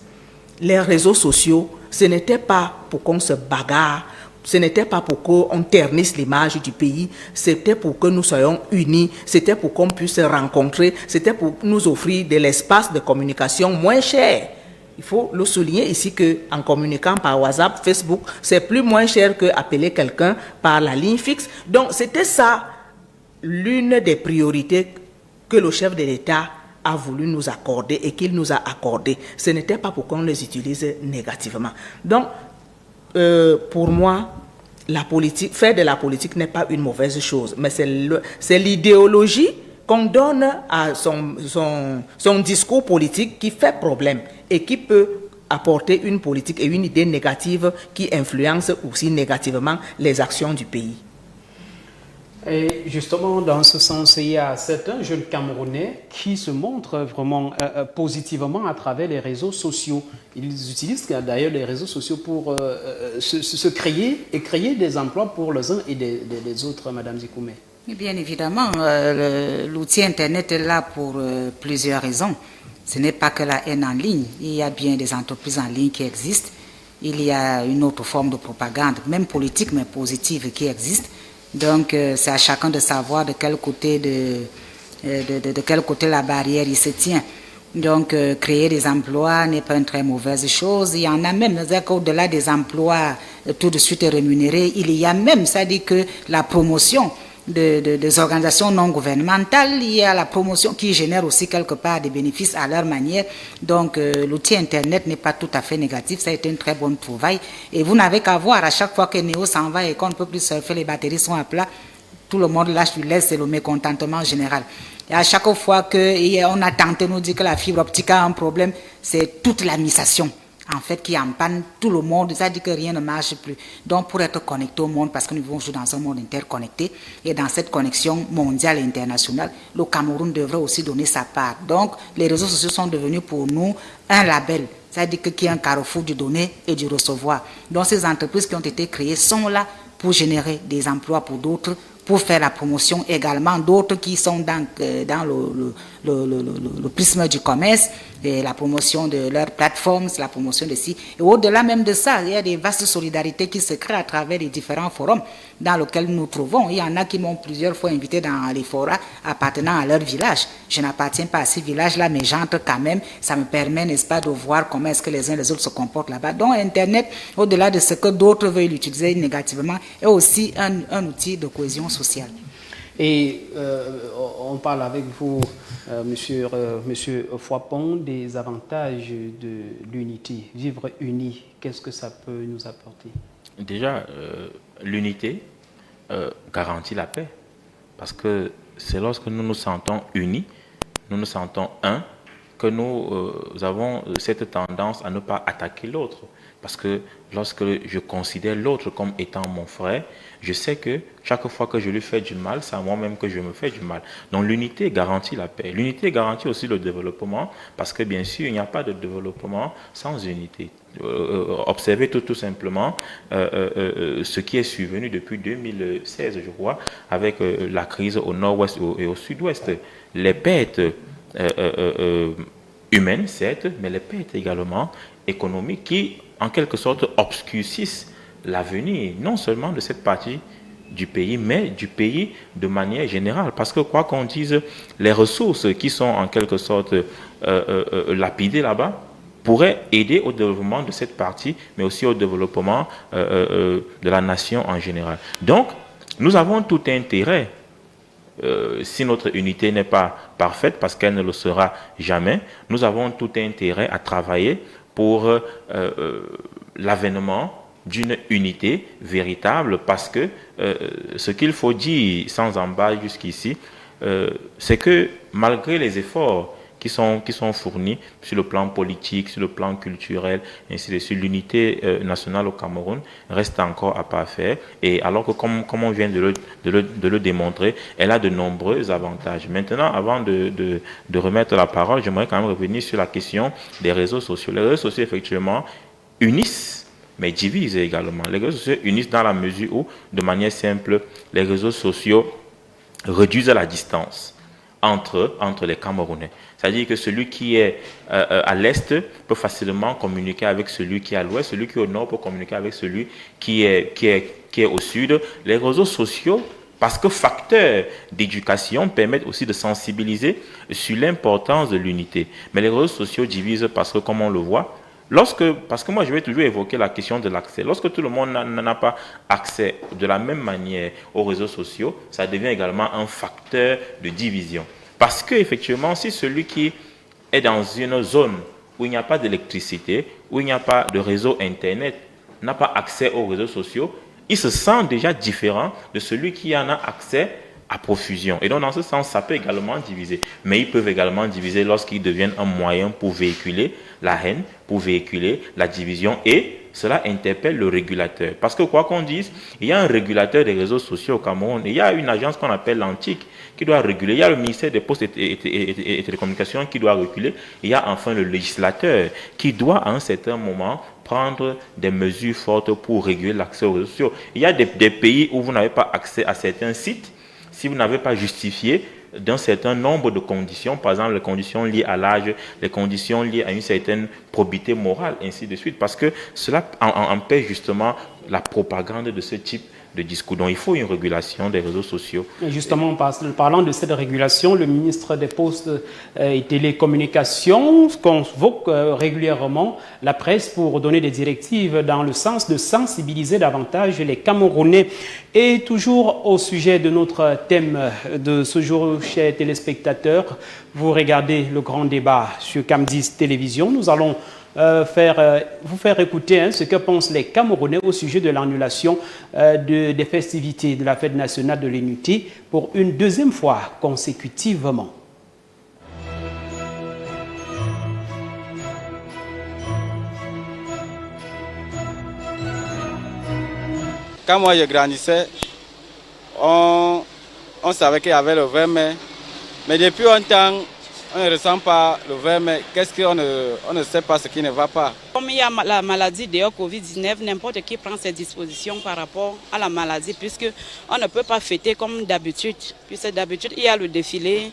Les réseaux sociaux, ce n'était pas pour qu'on se bagarre, ce n'était pas pour qu'on ternisse l'image du pays, c'était pour que nous soyons unis, c'était pour qu'on puisse se rencontrer, c'était pour nous offrir de l'espace de communication moins cher. Il faut le souligner ici qu'en communiquant par WhatsApp, Facebook, c'est plus moins cher qu'appeler quelqu'un par la ligne fixe. Donc c'était ça l'une des priorités que le chef de l'État a voulu nous accorder et qu'il nous a accordé. Ce n'était pas pour qu'on les utilise négativement. Donc, pour moi, la politique, faire de la politique n'est pas une mauvaise chose, mais c'est l'idéologie qu'on donne à son discours politique qui fait problème et qui peut apporter une politique et une idée négative qui influence aussi négativement les actions du pays. Et justement, dans ce sens, il y a certains jeunes Camerounais qui se montrent vraiment positivement à travers les réseaux sociaux. Ils utilisent d'ailleurs les réseaux sociaux pour se créer et créer des emplois pour les uns et des autres, Madame Zikoumé. Bien évidemment, l'outil Internet est là pour plusieurs raisons. Ce n'est pas que la haine en ligne. Il y a bien des entreprises en ligne qui existent. Il y a une autre forme de propagande, même politique, mais positive, qui existe. Donc, c'est à chacun de savoir de quel côté de quel côté la barrière il se tient. Donc, créer des emplois n'est pas une très mauvaise chose. Il y en a même, c'est-à-dire qu'au-delà des emplois tout de suite rémunérés, il y a même, c'est-à-dire que la promotion des organisations non gouvernementales, il y a la promotion qui génère aussi quelque part des bénéfices à leur manière. Donc l'outil Internet n'est pas tout à fait négatif, ça a été une très bonne trouvaille. Et vous n'avez qu'à voir, à chaque fois que Néo s'en va et qu'on ne peut plus surfer, les batteries sont à plat, tout le monde lâche du laisse, c'est le mécontentement général. Et à chaque fois qu'on a tenté de nous dire que la fibre optique a un problème, c'est toute l'administration en fait qui en panne tout le monde, ça dit que rien ne marche plus. Donc pour être connecté au monde, parce que nous vivons aujourd'hui dans un monde interconnecté, et dans cette connexion mondiale et internationale, le Cameroun devrait aussi donner sa part. Donc les réseaux sociaux sont devenus pour nous un label, c'est-à-dire qu'il y a un carrefour du donner et du recevoir. Donc ces entreprises qui ont été créées sont là pour générer des emplois pour d'autres, pour faire la promotion également d'autres qui sont dans le prisme du commerce, et la promotion de leurs plateformes, la promotion de ci. Et au-delà même de ça, il y a des vastes solidarités qui se créent à travers les différents forums dans lesquels nous nous trouvons. Il y en a qui m'ont plusieurs fois invité dans les forums appartenant à leur village. Je n'appartiens pas à ces villages-là, mais j'entre quand même. Ça me permet, n'est-ce pas, de voir comment est-ce que les uns et les autres se comportent là-bas. Donc Internet, au-delà de ce que d'autres veulent l'utiliser négativement, est aussi un outil de cohésion sociale. Et on parle avec vous, monsieur Fouapon, des avantages de l'unité. Vivre uni, qu'est-ce que ça peut nous apporter? Déjà, l'unité garantit la paix. Parce que c'est lorsque nous nous sentons unis, nous nous sentons un, que nous avons cette tendance à ne pas attaquer l'autre. Parce que lorsque je considère l'autre comme étant mon frère, je sais que chaque fois que je lui fais du mal, c'est à moi-même que je me fais du mal. Donc l'unité garantit la paix. L'unité garantit aussi le développement, parce que bien sûr, il n'y a pas de développement sans unité. Observez tout simplement ce qui est survenu depuis 2016, je crois, avec la crise au nord-ouest et au sud-ouest. Les pertes humaines, certes, mais les pertes également économiques qui, en quelque sorte, obscurcissent l'avenir, non seulement de cette partie du pays, mais du pays de manière générale. Parce que, quoi qu'on dise, les ressources qui sont en quelque sorte lapidées là-bas pourraient aider au développement de cette partie, mais aussi au développement de la nation en général. Donc, nous avons tout intérêt, si notre unité n'est pas parfaite, parce qu'elle ne le sera jamais, nous avons tout intérêt à travailler pour l'avènement d'une unité véritable, parce que ce qu'il faut dire sans embâche jusqu'ici, c'est que malgré les efforts qui sont fournis sur le plan politique, sur le plan culturel, ainsi de suite, l'unité nationale au Cameroun reste encore à parfaire. Et alors que, comme on vient de le démontrer, elle a de nombreux avantages. Maintenant, avant de remettre la parole, j'aimerais quand même revenir sur la question des réseaux sociaux. Les réseaux sociaux, effectivement, unissent, mais divisent également. Les réseaux sociaux unissent dans la mesure où, de manière simple, les réseaux sociaux réduisent la distance entre les Camerounais. C'est-à-dire que celui qui est à l'est peut facilement communiquer avec celui qui est à l'ouest, celui qui est au nord peut communiquer avec celui qui est au sud. Les réseaux sociaux, parce que facteurs d'éducation, permettent aussi de sensibiliser sur l'importance de l'unité. Mais les réseaux sociaux divisent parce que, comme on le voit, parce que moi je vais toujours évoquer la question de l'accès. Lorsque tout le monde n'a pas accès de la même manière aux réseaux sociaux, ça devient également un facteur de division. Parce que effectivement, si celui qui est dans une zone où il n'y a pas d'électricité, où il n'y a pas de réseau Internet, n'a pas accès aux réseaux sociaux, il se sent déjà différent de celui qui en a accès à profusion. Et donc, dans ce sens, ça peut également diviser. Mais ils peuvent également diviser lorsqu'ils deviennent un moyen pour véhiculer la haine, pour véhiculer la division, et cela interpelle le régulateur. Parce que quoi qu'on dise, il y a un régulateur des réseaux sociaux au Cameroun, et il y a une agence qu'on appelle l'ANTIC qui doit réguler, il y a le ministère des Postes et Télécommunications qui doit réguler, il y a enfin le législateur qui doit à un certain moment prendre des mesures fortes pour réguler l'accès aux réseaux sociaux. Il y a des pays où vous n'avez pas accès à certains sites si vous n'avez pas justifié d'un certain nombre de conditions, par exemple les conditions liées à l'âge, les conditions liées à une certaine probité morale, ainsi de suite, parce que cela empêche justement la propagande de ce type de discours. Donc il faut une régulation des réseaux sociaux. Et justement, parlant de cette régulation, le ministre des Postes et Télécommunications convoque régulièrement la presse pour donner des directives dans le sens de sensibiliser davantage les Camerounais. Et toujours au sujet de notre thème de ce jour, chers téléspectateurs, vous regardez le grand débat sur Cam10 Télévision. Nous allons vous faire écouter ce que pensent les Camerounais au sujet de l'annulation des festivités de la fête nationale de l'unité pour une deuxième fois consécutivement. Quand moi je grandissais, on savait qu'il y avait le 20 mai, mais depuis longtemps, on ne ressent pas le 20 mai. Qu'est-ce qu'on ne sait pas ce qui ne va pas? Comme il y a la maladie de Covid-19, n'importe qui prend ses dispositions par rapport à la maladie, puisqu'on ne peut pas fêter comme d'habitude. Puisque d'habitude, il y a le défilé,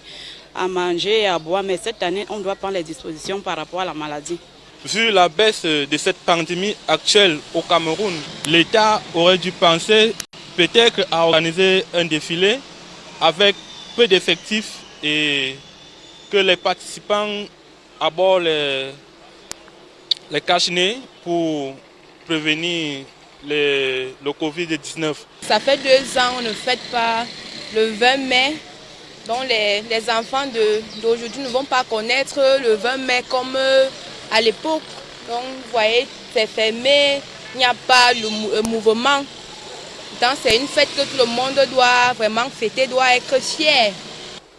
à manger et à boire, mais cette année, on doit prendre les dispositions par rapport à la maladie. Vu la baisse de cette pandémie actuelle au Cameroun, l'État aurait dû penser peut-être à organiser un défilé avec peu d'effectifs et que les participants abordent les cache-nez pour prévenir le Covid-19. Ça fait 2 ans on ne fête pas le 20 mai. Donc les enfants d'aujourd'hui ne vont pas connaître le 20 mai comme à l'époque. Donc vous voyez, c'est fermé, il n'y a pas le mouvement. Donc c'est une fête que tout le monde doit vraiment fêter, doit être fier.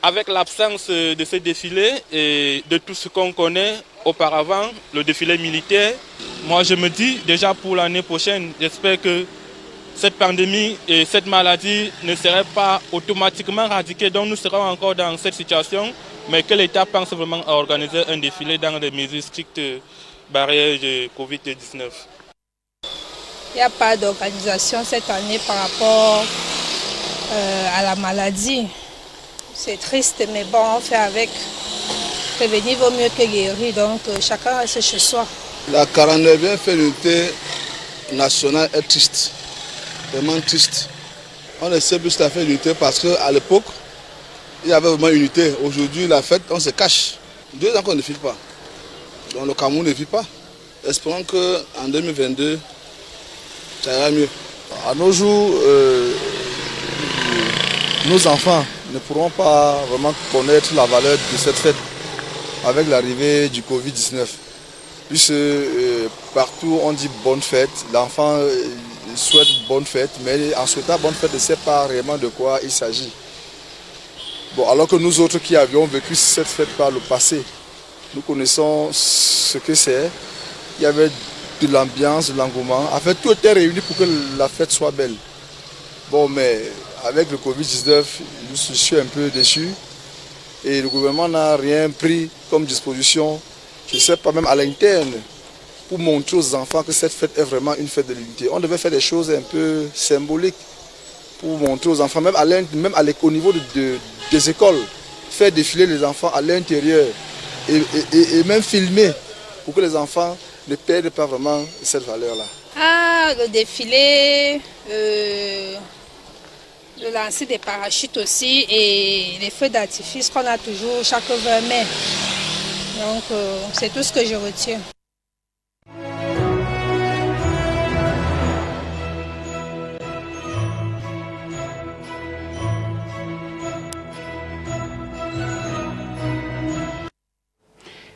Avec l'absence de ce défilé et de tout ce qu'on connaît auparavant, le défilé militaire, moi je me dis déjà pour l'année prochaine, j'espère que cette pandémie et cette maladie ne seraient pas automatiquement éradiquées, donc nous serons encore dans cette situation, mais que l'État pense vraiment à organiser un défilé dans des mesures strictes barrières de Covid-19. Il n'y a pas d'organisation cette année par rapport à la maladie. C'est triste, mais bon, on fait avec. Prévenir vaut mieux que guérir, donc chacun reste chez soi. La 49e fête d'unité nationale est triste, vraiment triste. On ne sait plus la fête d'unité parce qu'à l'époque, il y avait vraiment unité. Aujourd'hui, la fête, on se cache. 2 ans qu'on ne vit pas. Donc le Cameroun ne vit pas. Espérons qu'en 2022, ça ira mieux. À nos jours, nos enfants ne pourront pas vraiment connaître la valeur de cette fête avec l'arrivée du Covid-19. Puisque partout on dit bonne fête, l'enfant souhaite bonne fête, mais en souhaitant bonne fête, ne sait pas réellement de quoi il s'agit. Bon, alors que nous autres qui avions vécu cette fête par le passé, nous connaissons ce que c'est. Il y avait de l'ambiance, de l'engouement. En fait, tout était réuni pour que la fête soit belle. Bon, mais avec le Covid-19, je suis un peu déçu. Et le gouvernement n'a rien pris comme disposition, je ne sais pas, même à l'interne, pour montrer aux enfants que cette fête est vraiment une fête de l'unité. On devait faire des choses un peu symboliques pour montrer aux enfants, même au niveau des écoles, faire défiler les enfants à l'intérieur et même filmer pour que les enfants ne perdent pas vraiment cette valeur-là. Ah, le défilé, le lancer des parachutes aussi et les feux d'artifice qu'on a toujours chaque 20 mai. Donc c'est tout ce que je retiens.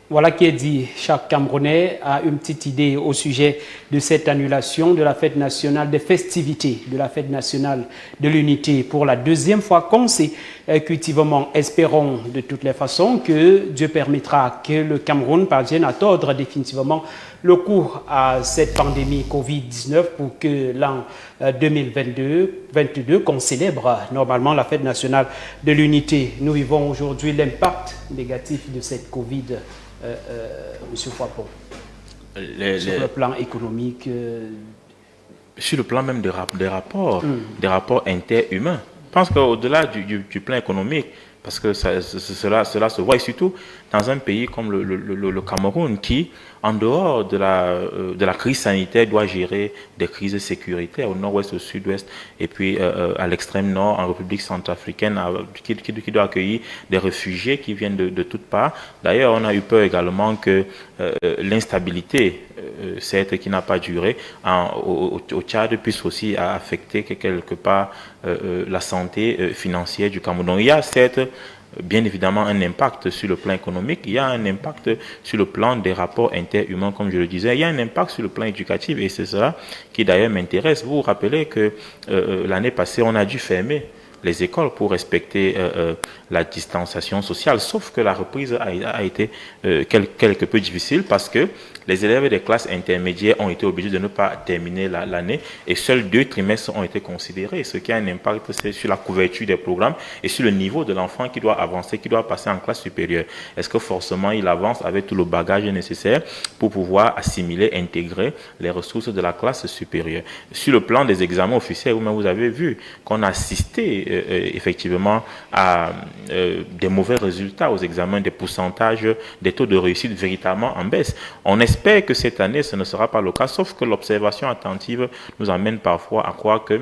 Voilà qui est dit. Chaque Camerounais a une petite idée au sujet de cette annulation de la fête nationale, des festivités de la fête nationale de l'unité pour la deuxième fois consécutivement. Espérons de toutes les façons que Dieu permettra que le Cameroun parvienne à tordre définitivement le coup à cette pandémie Covid-19 pour que l'an 2022 qu'on célèbre normalement la fête nationale de l'unité. Nous vivons aujourd'hui l'impact négatif de cette Covid. Monsieur Fouapon, sur le plan économique, sur le plan même des rapports interhumains. Je pense qu'au-delà du plan économique, parce que cela se voit, et surtout dans un pays comme le Cameroun qui, en dehors de la crise sanitaire, doit gérer des crises sécuritaires au nord-ouest, au sud-ouest, et puis à l'extrême nord, en République centrafricaine, qui doit accueillir des réfugiés qui viennent de toutes parts. D'ailleurs, on a eu peur également que l'instabilité, certes qui n'a pas duré, au Tchad puisse aussi affecter quelque part la santé financière du Cameroun. Donc, il y a certes bien évidemment un impact sur le plan économique, il y a un impact sur le plan des rapports interhumains, comme je le disais, il y a un impact sur le plan éducatif, et c'est cela qui d'ailleurs m'intéresse. Vous vous rappelez que l'année passée, on a dû fermer les écoles pour respecter la distanciation sociale, sauf que la reprise a été quelque peu difficile parce que les élèves des classes intermédiaires ont été obligés de ne pas terminer l'année et seuls 2 trimestres ont été considérés, ce qui a un impact sur la couverture des programmes et sur le niveau de l'enfant qui doit avancer, qui doit passer en classe supérieure. Est-ce que forcément il avance avec tout le bagage nécessaire pour pouvoir assimiler, intégrer les ressources de la classe supérieure? Sur le plan des examens officiels, vous avez vu qu'on a assisté effectivement à des mauvais résultats aux examens, des pourcentages, des taux de réussite véritablement en baisse. On espère que cette année, ce ne sera pas le cas, sauf que l'observation attentive nous amène parfois à croire que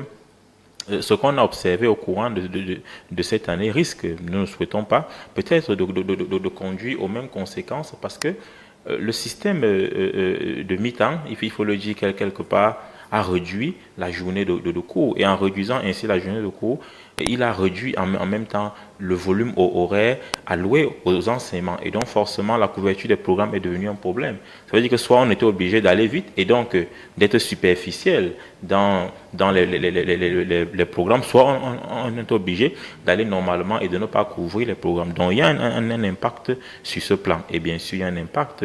ce qu'on a observé au courant de cette année risque, nous ne souhaitons pas, peut-être de conduire aux mêmes conséquences parce que le système de mi-temps, il faut le dire quelque part, a réduit la journée de cours. Et en réduisant ainsi la journée de cours, il a réduit en même temps le volume horaire alloué aux enseignements. Et donc, forcément, la couverture des programmes est devenue un problème. Ça veut dire que soit on était obligé d'aller vite et donc d'être superficiel dans les programmes, soit on est obligé d'aller normalement et de ne pas couvrir les programmes. Donc, il y a un impact sur ce plan. Et bien sûr, il y a un impact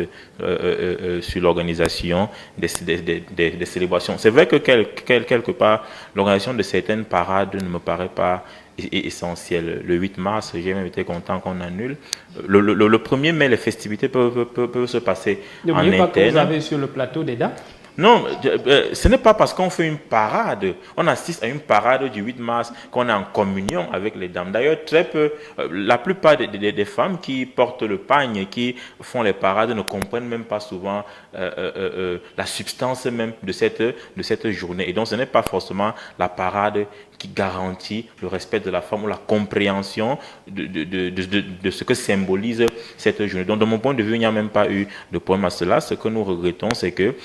sur l'organisation des célébrations. C'est vrai que quelque part, l'organisation de certaines parades ne me paraît pas essentiel. Le 8 mars, j'ai même été content qu'on annule. Le 1er mai, les festivités peuvent se passer en interne. N'oubliez pas que vous avez sur le plateau des dates. Non, ce n'est pas parce qu'on fait une parade, on assiste à une parade du 8 mars qu'on est en communion avec les dames. D'ailleurs, très peu, la plupart des femmes qui portent le pagne, qui font les parades, ne comprennent même pas souvent la substance même de cette journée. Et donc, ce n'est pas forcément la parade qui garantit le respect de la femme ou la compréhension de ce que symbolise cette journée. Donc, de mon point de vue, il n'y a même pas eu de problème à cela. Ce que nous regrettons, c'est que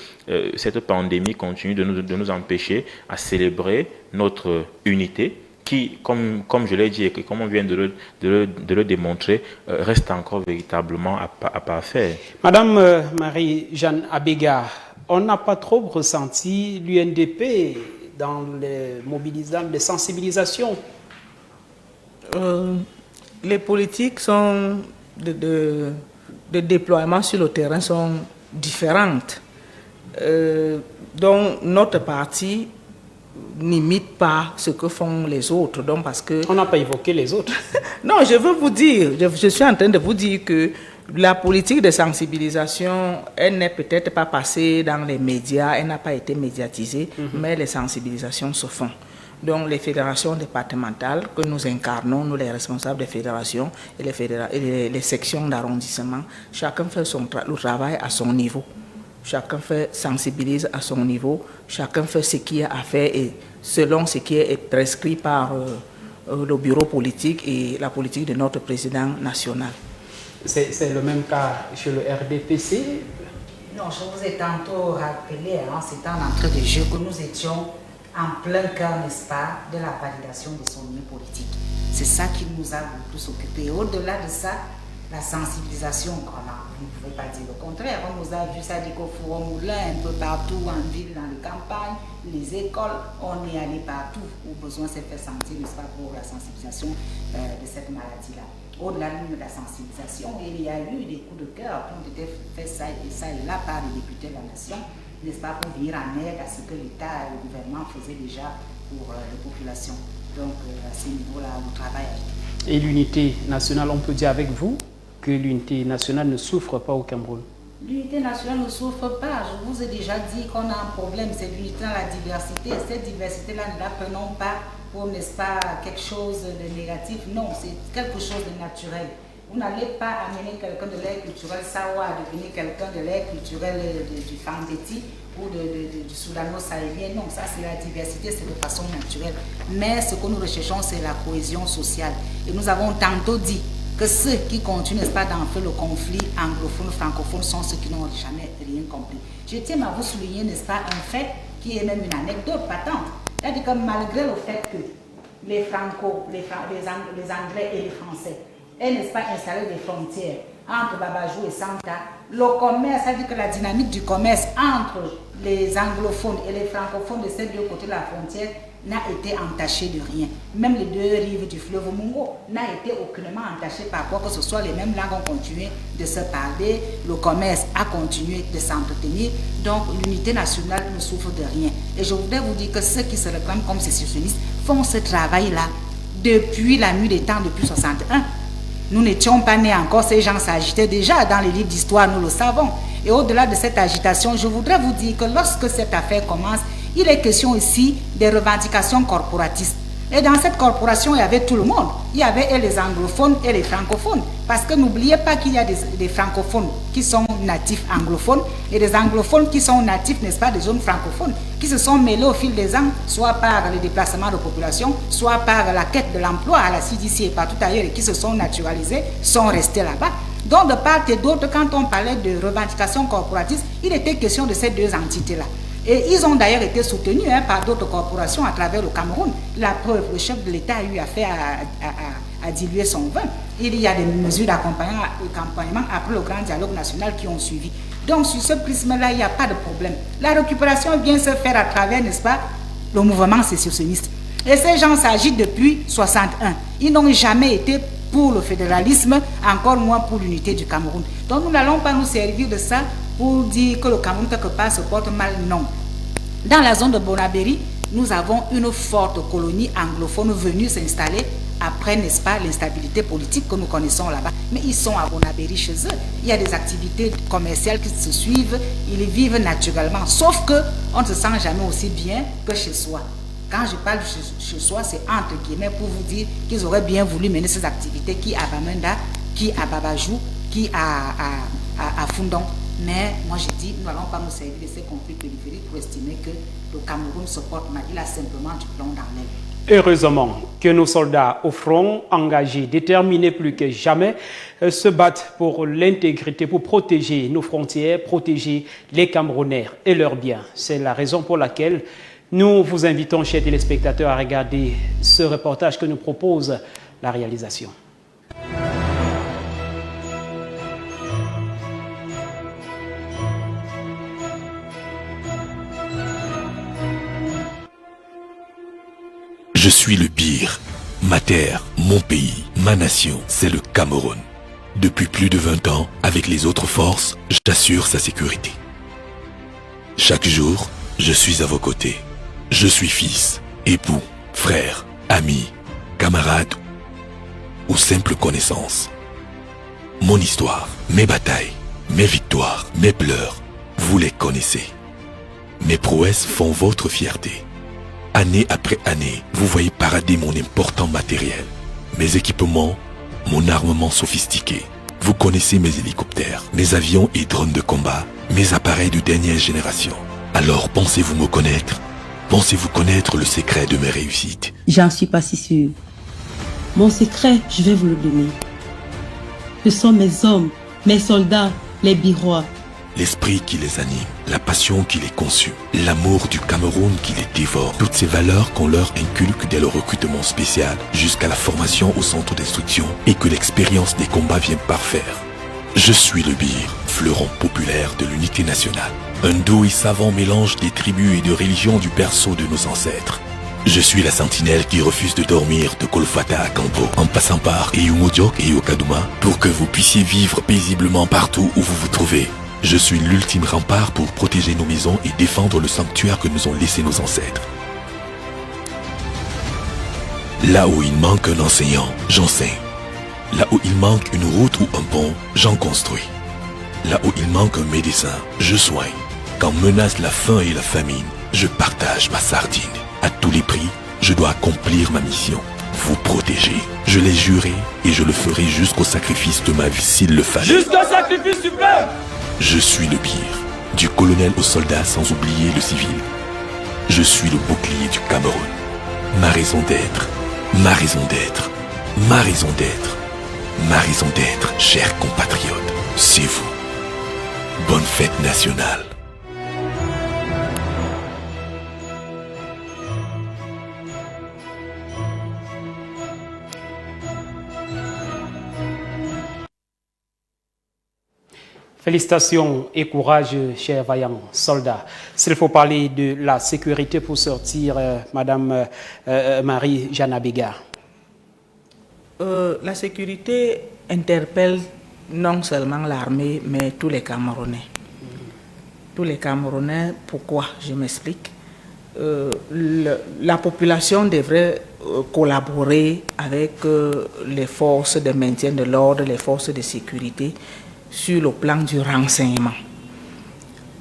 cette pandémie continue de nous empêcher à célébrer notre unité qui, comme je l'ai dit et comme on vient de le démontrer, reste encore véritablement à parfaire. Madame Marie-Jeanne Abega, on n'a pas trop ressenti l'UNDP dans les sensibilisations? Les politiques de déploiement sur le terrain sont différentes. Donc notre parti n'imite pas ce que font les autres. Donc parce que on n'a pas évoqué les autres. Non, je veux vous dire, je suis en train de vous dire que la politique de sensibilisation, elle n'est peut-être pas passée dans les médias, elle n'a pas été médiatisée, mais les sensibilisations se font. Donc les fédérations départementales que nous incarnons, nous les responsables des fédérations et les sections d'arrondissement, chacun fait le travail à son niveau. Chacun sensibilise à son niveau, chacun fait ce qu'il y a à faire et selon ce qui est prescrit par le bureau politique et la politique de notre président national. C'est le même cas chez le RDPC? Non, je vous ai tantôt rappelé, c'était en entrée de jeu, que nous étions en plein cœur, n'est-ce pas, de la validation de son ligne politique. C'est ça qui nous a le plus occupés. Au-delà de ça, la sensibilisation qu'on a vous ne pouvez pas dire le contraire. On nous a vu ça dit qu'au Forum Moulin, un peu partout, en ville, dans les campagnes, les écoles, on est allé partout où besoin s'est fait sentir, n'est-ce pas, pour la sensibilisation de cette maladie-là. Au-delà de la sensibilisation, il y a eu des coups de cœur qui ont été faits ça et là par les députés de la nation, n'est-ce pas, pour venir en aide à ce que l'État et le gouvernement faisaient déjà pour les populations. Donc à ce niveau-là, le travail a été. Et l'unité nationale, on peut dire avec vous que l'unité nationale ne souffre pas au Cameroun? L'unité nationale ne souffre pas. Je vous ai déjà dit qu'on a un problème, c'est l'unité dans la diversité. Cette diversité-là, ne la prenons pas pour, n'est-ce pas, quelque chose de négatif. Non, c'est quelque chose de naturel. Vous n'allez pas amener quelqu'un de l'air culturel Sawa à devenir quelqu'un de l'air culturel du Fandeti ou du Soudano-Sahélien. Non, ça c'est la diversité, c'est de façon naturelle. Mais ce que nous recherchons, c'est la cohésion sociale. Et nous avons tantôt dit que ceux qui continuent, n'est-ce pas, d'enfler le conflit anglophone-francophone sont ceux qui n'ont jamais rien compris. Je tiens à vous souligner, n'est-ce pas, un fait qui est même une anecdote patente. C'est-à-dire que malgré le fait que les Franco, les Anglais et les Français aient, n'est-ce pas, installé des frontières entre Babajou et Santa, le commerce, c'est-à-dire que la dynamique du commerce entre les anglophones et les francophones de ces deux côtés de la frontière n'a été entachée de rien. Même les deux rives du fleuve Mungo n'a été aucunement entachée par quoi que ce soit. Les mêmes langues ont continué de se parler, le commerce a continué de s'entretenir. Donc l'unité nationale ne souffre de rien. Et je voudrais vous dire que ceux qui se réclament comme sécessionnistes font ce travail-là depuis la nuit des temps, depuis 61. Nous n'étions pas nés encore, ces gens s'agitaient déjà dans les livres d'histoire, nous le savons. Et au-delà de cette agitation, je voudrais vous dire que lorsque cette affaire commence, il est question ici des revendications corporatistes. Et dans cette corporation, il y avait tout le monde. Il y avait et les anglophones et les francophones. Parce que n'oubliez pas qu'il y a des francophones qui sont natifs anglophones et des anglophones qui sont natifs, n'est-ce pas, des zones francophones, qui se sont mêlés au fil des ans, soit par le déplacement de population, soit par la quête de l'emploi à la CDC et partout ailleurs, et qui se sont naturalisés, sont restés là-bas. Donc de part et d'autre, quand on parlait de revendications corporatistes, il était question de ces deux entités-là. Et ils ont d'ailleurs été soutenus par d'autres corporations à travers le Cameroun. La preuve, le chef de l'État a eu affaire à diluer son vin. Il y a des mesures d'accompagnement après le grand dialogue national qui ont suivi. Donc sur ce prisme-là, il n'y a pas de problème. La récupération vient se faire à travers, n'est-ce pas, le mouvement sécessionniste. Et ces gens s'agitent depuis 61. Ils n'ont jamais été pour le fédéralisme, encore moins pour l'unité du Cameroun. Donc nous n'allons pas nous servir de ça pour dire que le Cameroun quelque part se porte mal, non. Dans la zone de Bonabéry, nous avons une forte colonie anglophone venue s'installer après, n'est-ce pas, l'instabilité politique que nous connaissons là-bas. Mais ils sont à Bonabéry chez eux. Il y a des activités commerciales qui se suivent, ils vivent naturellement. Sauf qu'on ne se sent jamais aussi bien que chez soi. Quand je parle de chez soi, c'est entre guillemets pour vous dire qu'ils auraient bien voulu mener ces activités qui à Bamenda, qui à Babajou, qui à Fundong. Mais moi je dis, nous n'allons pas nous servir de ces conflits périphériques pour estimer que le Cameroun se porte mal. Il a simplement du plomb dans l'aile. Heureusement que nos soldats au front, engagés, déterminés plus que jamais, se battent pour l'intégrité, pour protéger nos frontières, protéger les Camerounais et leurs biens. C'est la raison pour laquelle nous vous invitons, chers téléspectateurs, à regarder ce reportage que nous propose la réalisation. Je suis le pire. Ma terre, mon pays, ma nation, c'est le Cameroun. Depuis plus de 20 ans, avec les autres forces, j'assure sa sécurité. Chaque jour, je suis à vos côtés. Je suis fils, époux, frère, ami, camarade ou simple connaissance. Mon histoire, mes batailles, mes victoires, mes pleurs, vous les connaissez. Mes prouesses font votre fierté. Année après année, vous voyez parader mon important matériel, mes équipements, mon armement sophistiqué. Vous connaissez mes hélicoptères, mes avions et drones de combat, mes appareils de dernière génération. Alors pensez-vous me connaître? Pensez-vous connaître le secret de mes réussites? J'en suis pas si sûr. Mon secret, je vais vous le donner. Ce sont mes hommes, mes soldats, les birois. L'esprit qui les anime, la passion qui les consume, l'amour du Cameroun qui les dévore, toutes ces valeurs qu'on leur inculque dès le recrutement spécial jusqu'à la formation au centre d'instruction et que l'expérience des combats vient parfaire. Je suis le Bir, fleuron populaire de l'unité nationale. Un doux et savant mélange des tribus et de religions du berceau de nos ancêtres. Je suis la sentinelle qui refuse de dormir de Kolfata à Kampo, en passant par Eyumodiok et Okaduma, pour que vous puissiez vivre paisiblement partout où vous vous trouvez. Je suis l'ultime rempart pour protéger nos maisons et défendre le sanctuaire que nous ont laissé nos ancêtres. Là où il manque un enseignant, j'enseigne. Là où il manque une route ou un pont, j'en construis. Là où il manque un médecin, je soigne. Quand menace la faim et la famine, je partage ma sardine. À tous les prix, je dois accomplir ma mission. Vous protéger. Je l'ai juré et je le ferai jusqu'au sacrifice de ma vie s'il le fallait. Jusqu'au sacrifice suprême. Je suis le Bir, du colonel au soldat sans oublier le civil. Je suis le bouclier du Cameroun. Ma raison d'être, ma raison d'être, ma raison d'être, ma raison d'être, chers compatriotes, c'est vous. Bonne fête nationale. Félicitations et courage, chers vaillants soldats. S'il faut parler de la sécurité pour sortir, Madame Marie-Jeanne Abega. La sécurité interpelle non seulement l'armée, mais tous les Camerounais. Tous les Camerounais, pourquoi? Je m'explique. La population devrait collaborer avec les forces de maintien de l'ordre, les forces de sécurité, sur le plan du renseignement.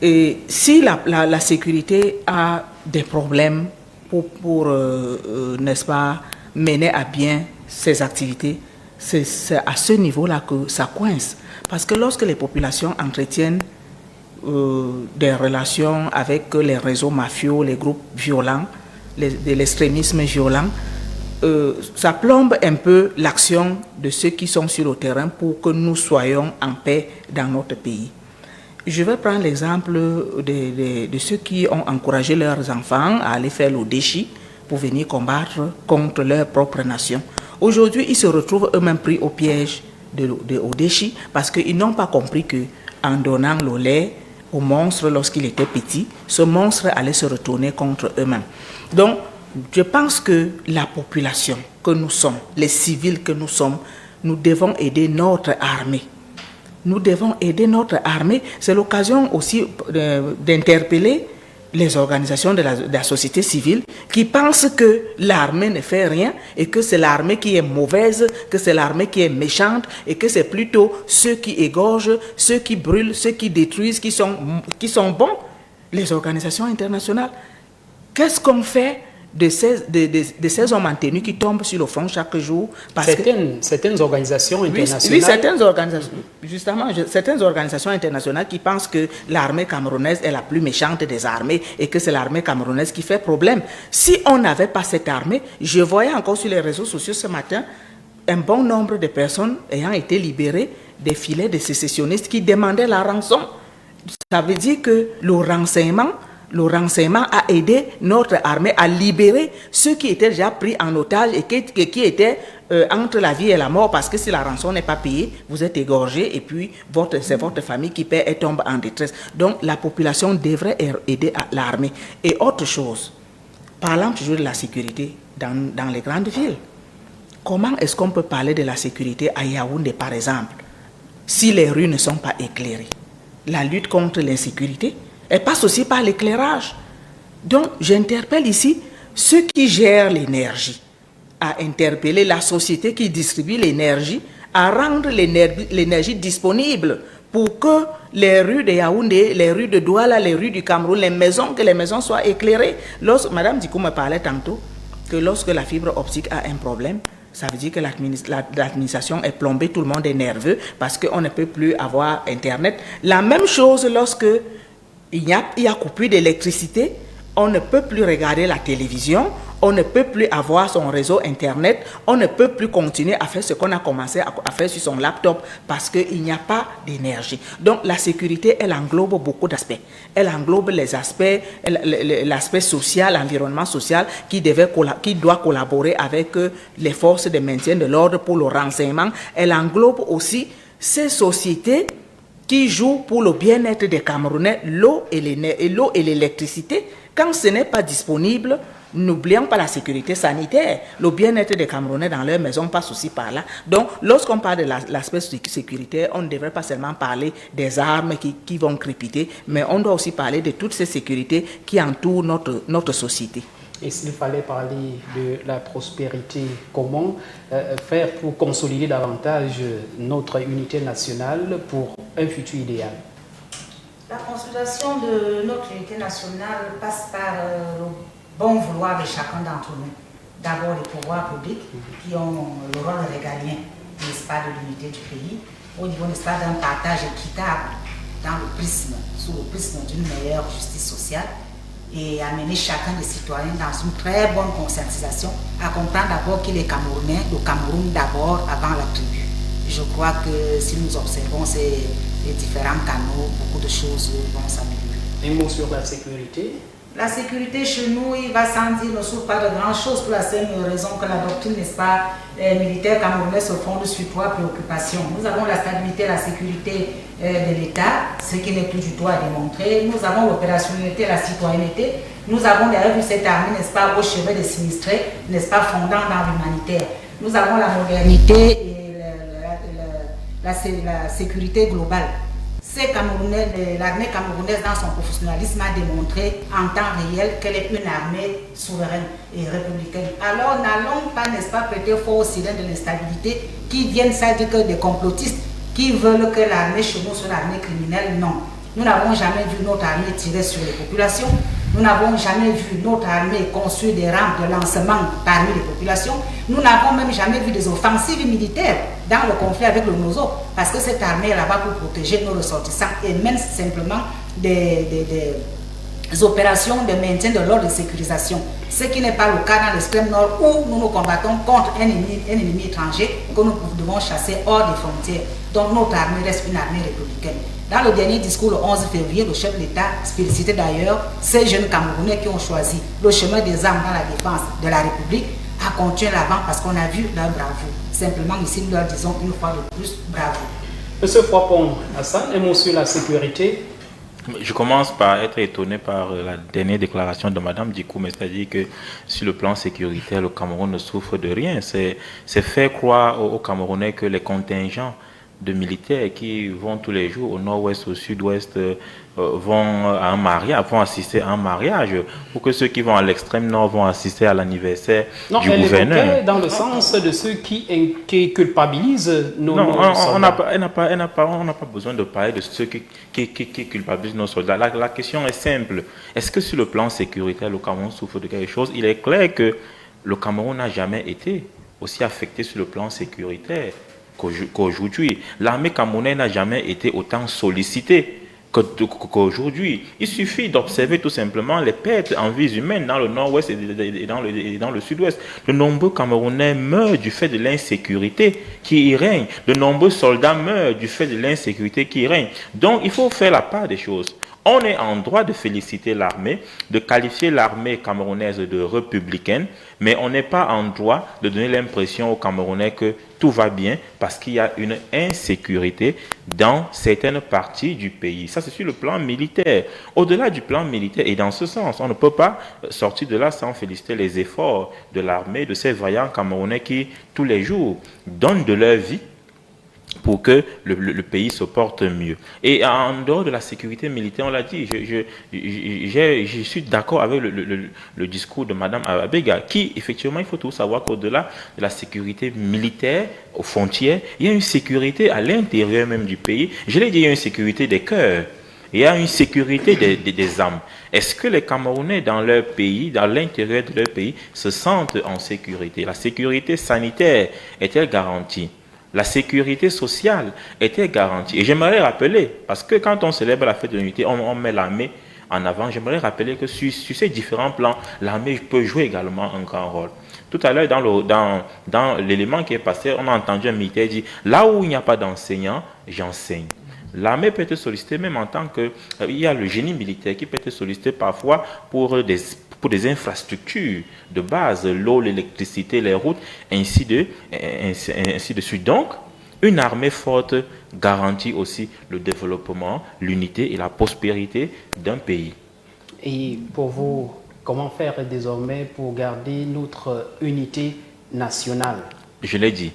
Et si la sécurité a des problèmes pour n'est-ce pas, mener à bien ses activités, c'est à ce niveau-là que ça coince. Parce que lorsque les populations entretiennent des relations avec les réseaux mafieux, les groupes violents, de l'extrémisme violent, ça plombe un peu l'action de ceux qui sont sur le terrain pour que nous soyons en paix dans notre pays. Je vais prendre l'exemple de ceux qui ont encouragé leurs enfants à aller faire l'Odeshi pour venir combattre contre leur propre nation. Aujourd'hui, ils se retrouvent eux-mêmes pris au piège de l'Odeshi parce qu'ils n'ont pas compris qu'en donnant le lait au monstre lorsqu'il était petit, ce monstre allait se retourner contre eux-mêmes. Donc, je pense que la population que nous sommes, les civils que nous sommes, nous devons aider notre armée. Nous devons aider notre armée. C'est l'occasion aussi d'interpeller les organisations de la société civile qui pensent que l'armée ne fait rien et que c'est l'armée qui est mauvaise, que c'est l'armée qui est méchante et que c'est plutôt ceux qui égorgent, ceux qui brûlent, ceux qui détruisent, qui sont bons. Les organisations internationales, qu'est-ce qu'on fait de ces hommes en tenue qui tombent sur le front chaque jour? Certaines organisations internationales. Oui, certaines organisations, justement, certaines organisations internationales qui pensent que l'armée camerounaise est la plus méchante des armées et que c'est l'armée camerounaise qui fait problème. Si on n'avait pas cette armée, je voyais encore sur les réseaux sociaux ce matin un bon nombre de personnes ayant été libérées des filets de sécessionnistes qui demandaient la rançon. Ça veut dire que le renseignement a aidé notre armée à libérer ceux qui étaient déjà pris en otage et qui étaient entre la vie et la mort, parce que si la rançon n'est pas payée, vous êtes égorgé et puis c'est votre famille qui paie et tombe en détresse. Donc la population devrait aider l'armée. Et autre chose, parlant toujours de la sécurité dans les grandes villes, comment est-ce qu'on peut parler de la sécurité à Yaoundé par exemple, si les rues ne sont pas éclairées? La lutte contre l'insécurité, elle passe aussi par l'éclairage. Donc, j'interpelle ici ceux qui gèrent l'énergie, à interpeller la société qui distribue l'énergie, à rendre l'énergie disponible pour que les rues de Yaoundé, les rues de Douala, les rues du Cameroun, que les maisons soient éclairées. Madame Dikou me parlait tantôt que lorsque la fibre optique a un problème, ça veut dire que l'administration est plombée, tout le monde est nerveux parce qu'on ne peut plus avoir Internet. La même chose lorsque il y a coupure d'électricité, on ne peut plus regarder la télévision, on ne peut plus avoir son réseau Internet, on ne peut plus continuer à faire ce qu'on a commencé à faire sur son laptop parce qu'il n'y a pas d'énergie. Donc la sécurité, elle englobe beaucoup d'aspects. Elle englobe les aspects, l'aspect social, l'environnement social qui doit collaborer avec les forces de maintien de l'ordre pour le renseignement. Elle englobe aussi ces sociétés qui jouent pour le bien-être des Camerounais, l'eau et l'électricité, quand ce n'est pas disponible, n'oublions pas la sécurité sanitaire. Le bien-être des Camerounais dans leur maison passe aussi par là. Donc, lorsqu'on parle de l'aspect sécuritaire, on ne devrait pas seulement parler des armes qui vont crépiter, mais on doit aussi parler de toutes ces sécurités qui entourent notre société. Et s'il fallait parler de la prospérité, comment faire pour consolider davantage notre unité nationale pour un futur idéal? La consolidation de notre unité nationale passe par le bon vouloir de chacun d'entre nous. D'abord les pouvoirs publics qui ont le rôle régalien, n'est-ce pas, de l'unité du pays, au niveau, n'est-ce pas, d'un partage équitable dans le prisme, sous le prisme d'une meilleure justice sociale, et amener chacun des citoyens dans une très bonne conscientisation à comprendre d'abord qu'il est Camerounais, le Cameroun d'abord avant la tribu. Je crois que si nous observons ces différents canaux, beaucoup de choses vont s'améliorer. Un mot sur la sécurité? La sécurité chez nous, il va sans dire, ne souffre pas de grand chose pour la simple raison que la doctrine, n'est-ce pas, militaire camerounais se fonde sur 3 préoccupations. Nous avons la stabilité et la sécurité de l'État, ce qui n'est plus du tout à démontrer. Nous avons l'opérationnalité et la citoyenneté. Nous avons d'ailleurs vu cette armée, n'est-ce pas, au chevet des sinistrés, n'est-ce pas, fondant dans l'humanitaire. Nous avons la modernité et la sécurité globale. L'armée camerounaise, dans son professionnalisme, a démontré en temps réel qu'elle est une armée souveraine et républicaine. Alors, n'allons pas, n'est-ce pas, prêter fort aux sirènes de l'instabilité qui viennent, ça dit que des complotistes qui veulent que l'armée chez nous soit l'armée criminelle. Non. Nous n'avons jamais vu notre armée tirer sur les populations. Nous n'avons jamais vu notre armée construire des rampes de lancement parmi les populations. Nous n'avons même jamais vu des offensives militaires dans le conflit avec le Nozo, parce que cette armée est là-bas pour protéger nos ressortissants et même simplement des opérations de maintien de l'ordre et de sécurisation. Ce qui n'est pas le cas dans l'extrême nord où nous nous combattons contre un ennemi étranger que nous devons chasser hors des frontières. Donc notre armée reste une armée républicaine. Dans le dernier discours, le 11 février, le chef de l'État félicitait d'ailleurs ces jeunes Camerounais qui ont choisi le chemin des armes dans la défense de la République à continuer l'avant parce qu'on a vu leur bravoure. Simplement ici, nous leur disons une fois de plus, bravo. Monsieur Fwapong Hassan, un mot sur la sécurité. Je commence par être étonné par la dernière déclaration de Madame Dikoumé, c'est-à-dire que sur le plan sécuritaire, le Cameroun ne souffre de rien. C'est faire croire aux Camerounais que les contingents de militaires qui vont tous les jours au nord-ouest, au sud-ouest, vont à un mariage, vont assister à un mariage, ou que ceux qui vont à l'extrême nord vont assister à l'anniversaire du gouverneur. Dans le sens de ceux qui culpabilisent nos soldats. On n'a pas besoin de parler de ceux qui culpabilisent nos soldats. La question est simple. Est-ce que sur le plan sécuritaire, le Cameroun souffre de quelque chose? Il est clair que le Cameroun n'a jamais été aussi affecté sur le plan sécuritaire qu'aujourd'hui. L'armée camerounaise n'a jamais été autant sollicitée qu'aujourd'hui. Il suffit d'observer tout simplement les pertes en vies humaines dans le nord-ouest et dans le sud-ouest. De nombreux Camerounais meurent du fait de l'insécurité qui y règne. De nombreux soldats meurent du fait de l'insécurité qui y règne. Donc il faut faire la part des choses. On est en droit de féliciter l'armée, de qualifier l'armée camerounaise de républicaine, mais on n'est pas en droit de donner l'impression aux Camerounais que tout va bien parce qu'il y a une insécurité dans certaines parties du pays. Ça, c'est sur le plan militaire. Au-delà du plan militaire, et dans ce sens, on ne peut pas sortir de là sans féliciter les efforts de l'armée, de ces vaillants Camerounais qui, tous les jours, donnent de leur vie pour que le pays se porte mieux. Et en dehors de la sécurité militaire, on l'a dit, je suis d'accord avec le discours de Mme Abega, qui, effectivement, il faut tout savoir qu'au-delà de la sécurité militaire aux frontières, il y a une sécurité à l'intérieur même du pays. Je l'ai dit, il y a une sécurité des cœurs. Il y a une sécurité des âmes. Est-ce que les Camerounais dans leur pays, dans l'intérieur de leur pays, se sentent en sécurité? La sécurité sanitaire est-elle garantie? La sécurité sociale était garantie. Et j'aimerais rappeler, parce que quand on célèbre la fête de l'unité, on met l'armée en avant. J'aimerais rappeler que sur ces différents plans, l'armée peut jouer également un grand rôle. Tout à l'heure, dans l'élément qui est passé, on a entendu un militaire dire « Là où il n'y a pas d'enseignants, j'enseigne ». L'armée peut être sollicitée même en tant que... il y a le génie militaire qui peut être sollicité parfois pour des infrastructures de base, l'eau, l'électricité, les routes, ainsi de suite. Donc, Une armée forte garantit aussi le développement, l'unité et la prospérité d'un pays. Et pour vous, comment faire désormais pour garder notre unité nationale? Je l'ai dit,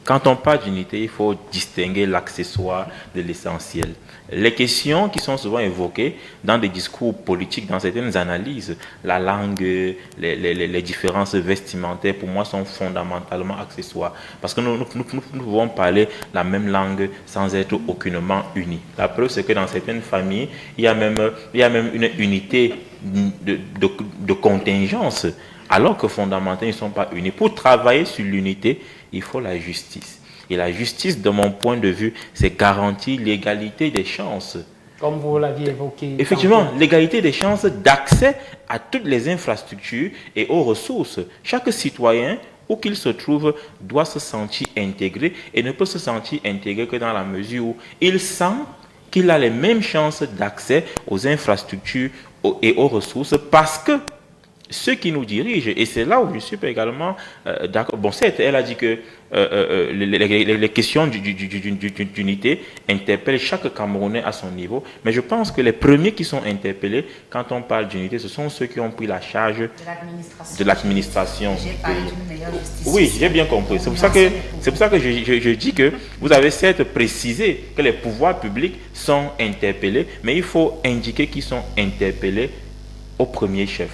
quand on parle d'unité, il faut distinguer l'accessoire de l'essentiel. Les questions qui sont souvent évoquées dans des discours politiques, dans certaines analyses, la langue, les différences vestimentaires, pour moi, sont fondamentalement accessoires. Parce que nous pouvons parler la même langue sans être aucunement unis. La preuve, c'est que dans certaines familles, il y a même une unité de contingence, alors que fondamentalement, ils ne sont pas unis. Pour travailler sur l'unité, il faut la justice. Et la justice, de mon point de vue, c'est garantir l'égalité des chances. Comme vous l'aviez évoqué. Effectivement, l'égalité des chances d'accès à toutes les infrastructures et aux ressources. Chaque citoyen, où qu'il se trouve, doit se sentir intégré et ne peut se sentir intégré que dans la mesure où il sent qu'il a les mêmes chances d'accès aux infrastructures et aux ressources, parce que ceux qui nous dirigent, et c'est là où je suis également d'accord. Bon, certes, elle a dit que les questions d'unité interpellent chaque Camerounais à son niveau, mais je pense que les premiers qui sont interpellés quand on parle d'unité, ce sont ceux qui ont pris la charge de l'administration. Oui, j'ai bien compris. C'est pour ça que je dis que vous avez certes précisé que les pouvoirs publics sont interpellés, mais il faut indiquer qu'ils sont interpellés au premier chef.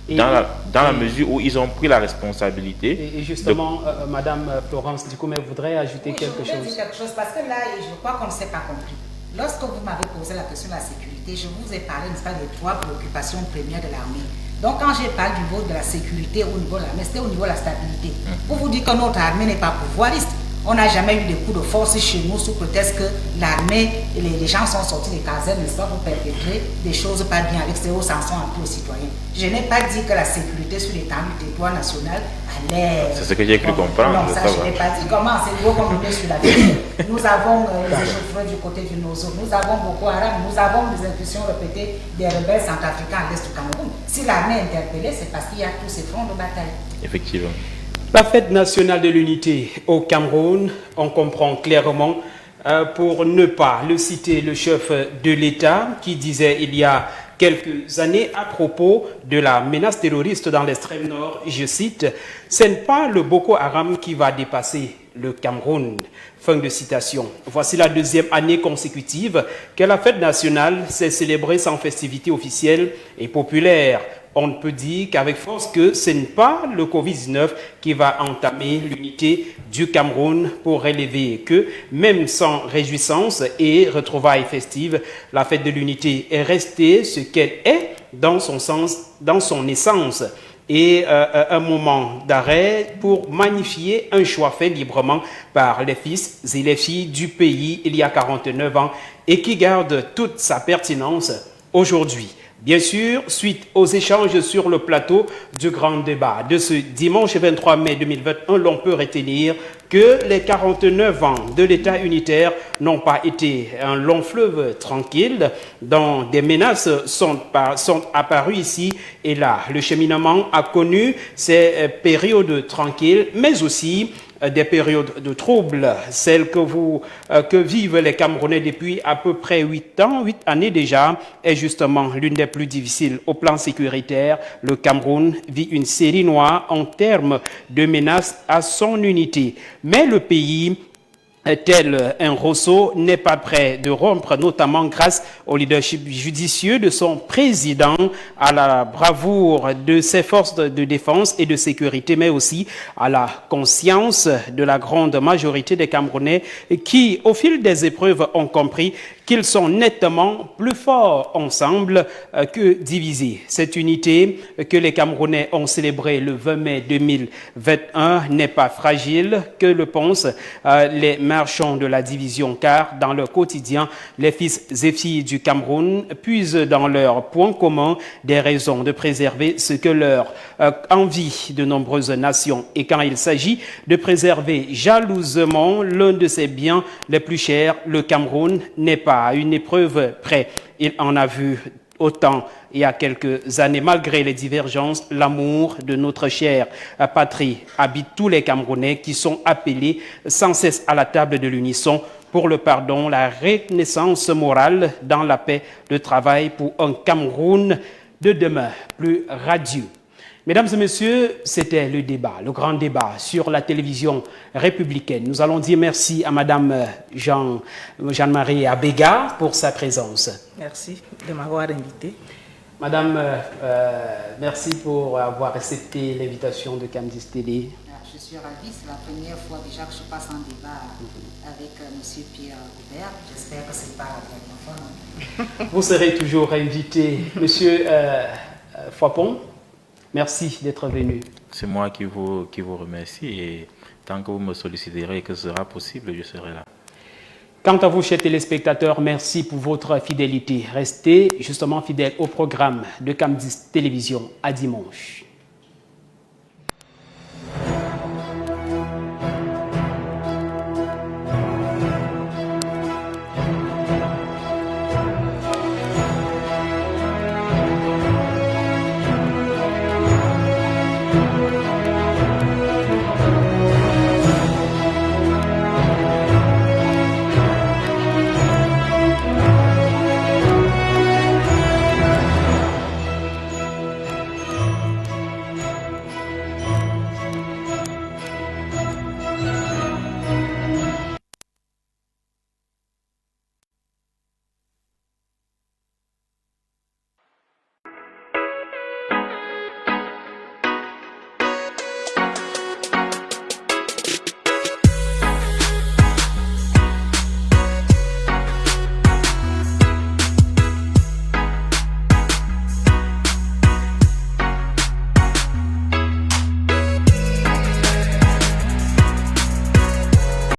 Dans la mesure où ils ont pris la responsabilité. Et justement, Madame Florence Dikoumé voudrait ajouter quelque chose. Je voudrais dire quelque chose parce que là, je crois qu'on ne s'est pas compris. Lorsque vous m'avez posé la question de la sécurité, je vous ai parlé, n'est-ce pas, des trois préoccupations premières de l'armée. Donc quand j'ai parlé du niveau de la sécurité au niveau de l'armée, c'était au niveau de la stabilité. Pour vous dire que notre armée n'est pas pouvoiriste. On n'a jamais eu des coups de force chez nous sous prétexte que l'armée et les gens sont sortis des casernes, n'est-ce pas, pour perpétrer des choses pas bien avec ces hauts sanctions entre les citoyens. Je n'ai pas dit que la sécurité sur l'étendue du territoire national allait... C'est ce que j'ai cru comprendre. Non, ça je n'ai pas dit. Comment c'est gros comme on est sur la ville. Nous avons les échauffeurs du côté du Nozo, nous avons Boko Haram, nous avons des incursions répétées des rebelles centrafricains à l'est du Cameroun. Si l'armée est interpellée, c'est parce qu'il y a tous ces fronts de bataille. Effectivement. La fête nationale de l'unité au Cameroun, on comprend clairement, pour ne pas le citer, le chef de l'État qui disait il y a quelques années à propos de la menace terroriste dans l'extrême nord, je cite, « Ce n'est pas le Boko Haram qui va dépasser le Cameroun ». Fin de citation. Voici la deuxième année consécutive que la fête nationale s'est célébrée sans festivité officielle et populaire. On ne peut dire qu'avec force que ce n'est pas le Covid-19 qui va entamer l'unité du Cameroun pour relever que, même sans réjouissance et retrouvailles festives, la fête de l'unité est restée ce qu'elle est dans son sens, dans son essence. Et un moment d'arrêt pour magnifier un choix fait librement par les fils et les filles du pays il y a 49 ans et qui garde toute sa pertinence aujourd'hui. Bien sûr, suite aux échanges sur le plateau du grand débat de ce dimanche 23 mai 2021, l'on peut retenir que les 49 ans de l'État unitaire n'ont pas été un long fleuve tranquille, dont des menaces sont apparues ici et là. Le cheminement a connu ces périodes tranquilles, mais aussi des périodes de troubles, celles que vivent les Camerounais depuis à peu près 8 années déjà, est justement l'une des plus difficiles au plan sécuritaire. Le Cameroun vit une série noire en termes de menaces à son unité. Mais le pays, tel un Rousseau, n'est pas prêt de rompre, notamment grâce au leadership judicieux de son président, à la bravoure de ses forces de défense et de sécurité, mais aussi à la conscience de la grande majorité des Camerounais qui, au fil des épreuves, ont compris qu'ils sont nettement plus forts ensemble que divisés. Cette unité que les Camerounais ont célébrée le 20 mai 2021 n'est pas fragile, que le pensent les marchands de la division, car dans leur quotidien, les fils et filles du Cameroun puisent dans leurs points communs des raisons de préserver ce que leur envie de nombreuses nations. Et quand il s'agit de préserver jalousement l'un de ses biens les plus chers, le Cameroun n'est pas à une épreuve près. Il en a vu autant il y a quelques années. Malgré les divergences, l'amour de notre chère patrie habite tous les Camerounais qui sont appelés sans cesse à la table de l'unisson pour le pardon, la renaissance morale dans la paix, le travail pour un Cameroun de demain plus radieux. Mesdames et messieurs, c'était le débat, le grand débat sur la télévision républicaine. Nous allons dire merci à Madame Jeanne-Marie Abega pour sa présence. Merci de m'avoir invité. Madame, merci pour avoir accepté l'invitation de Camdis Télé. Je suis ravie, c'est la première fois déjà que je passe en débat avec M. Pierre Robert. J'espère que ce n'est pas la dernière fois. Vous serez toujours invité. Monsieur Fwapong, merci d'être venu. C'est moi qui vous remercie et tant que vous me solliciterez et que ce sera possible, je serai là. Quant à vous, chers téléspectateurs, merci pour votre fidélité. Restez justement fidèles au programme de Camdis Télévision. À dimanche.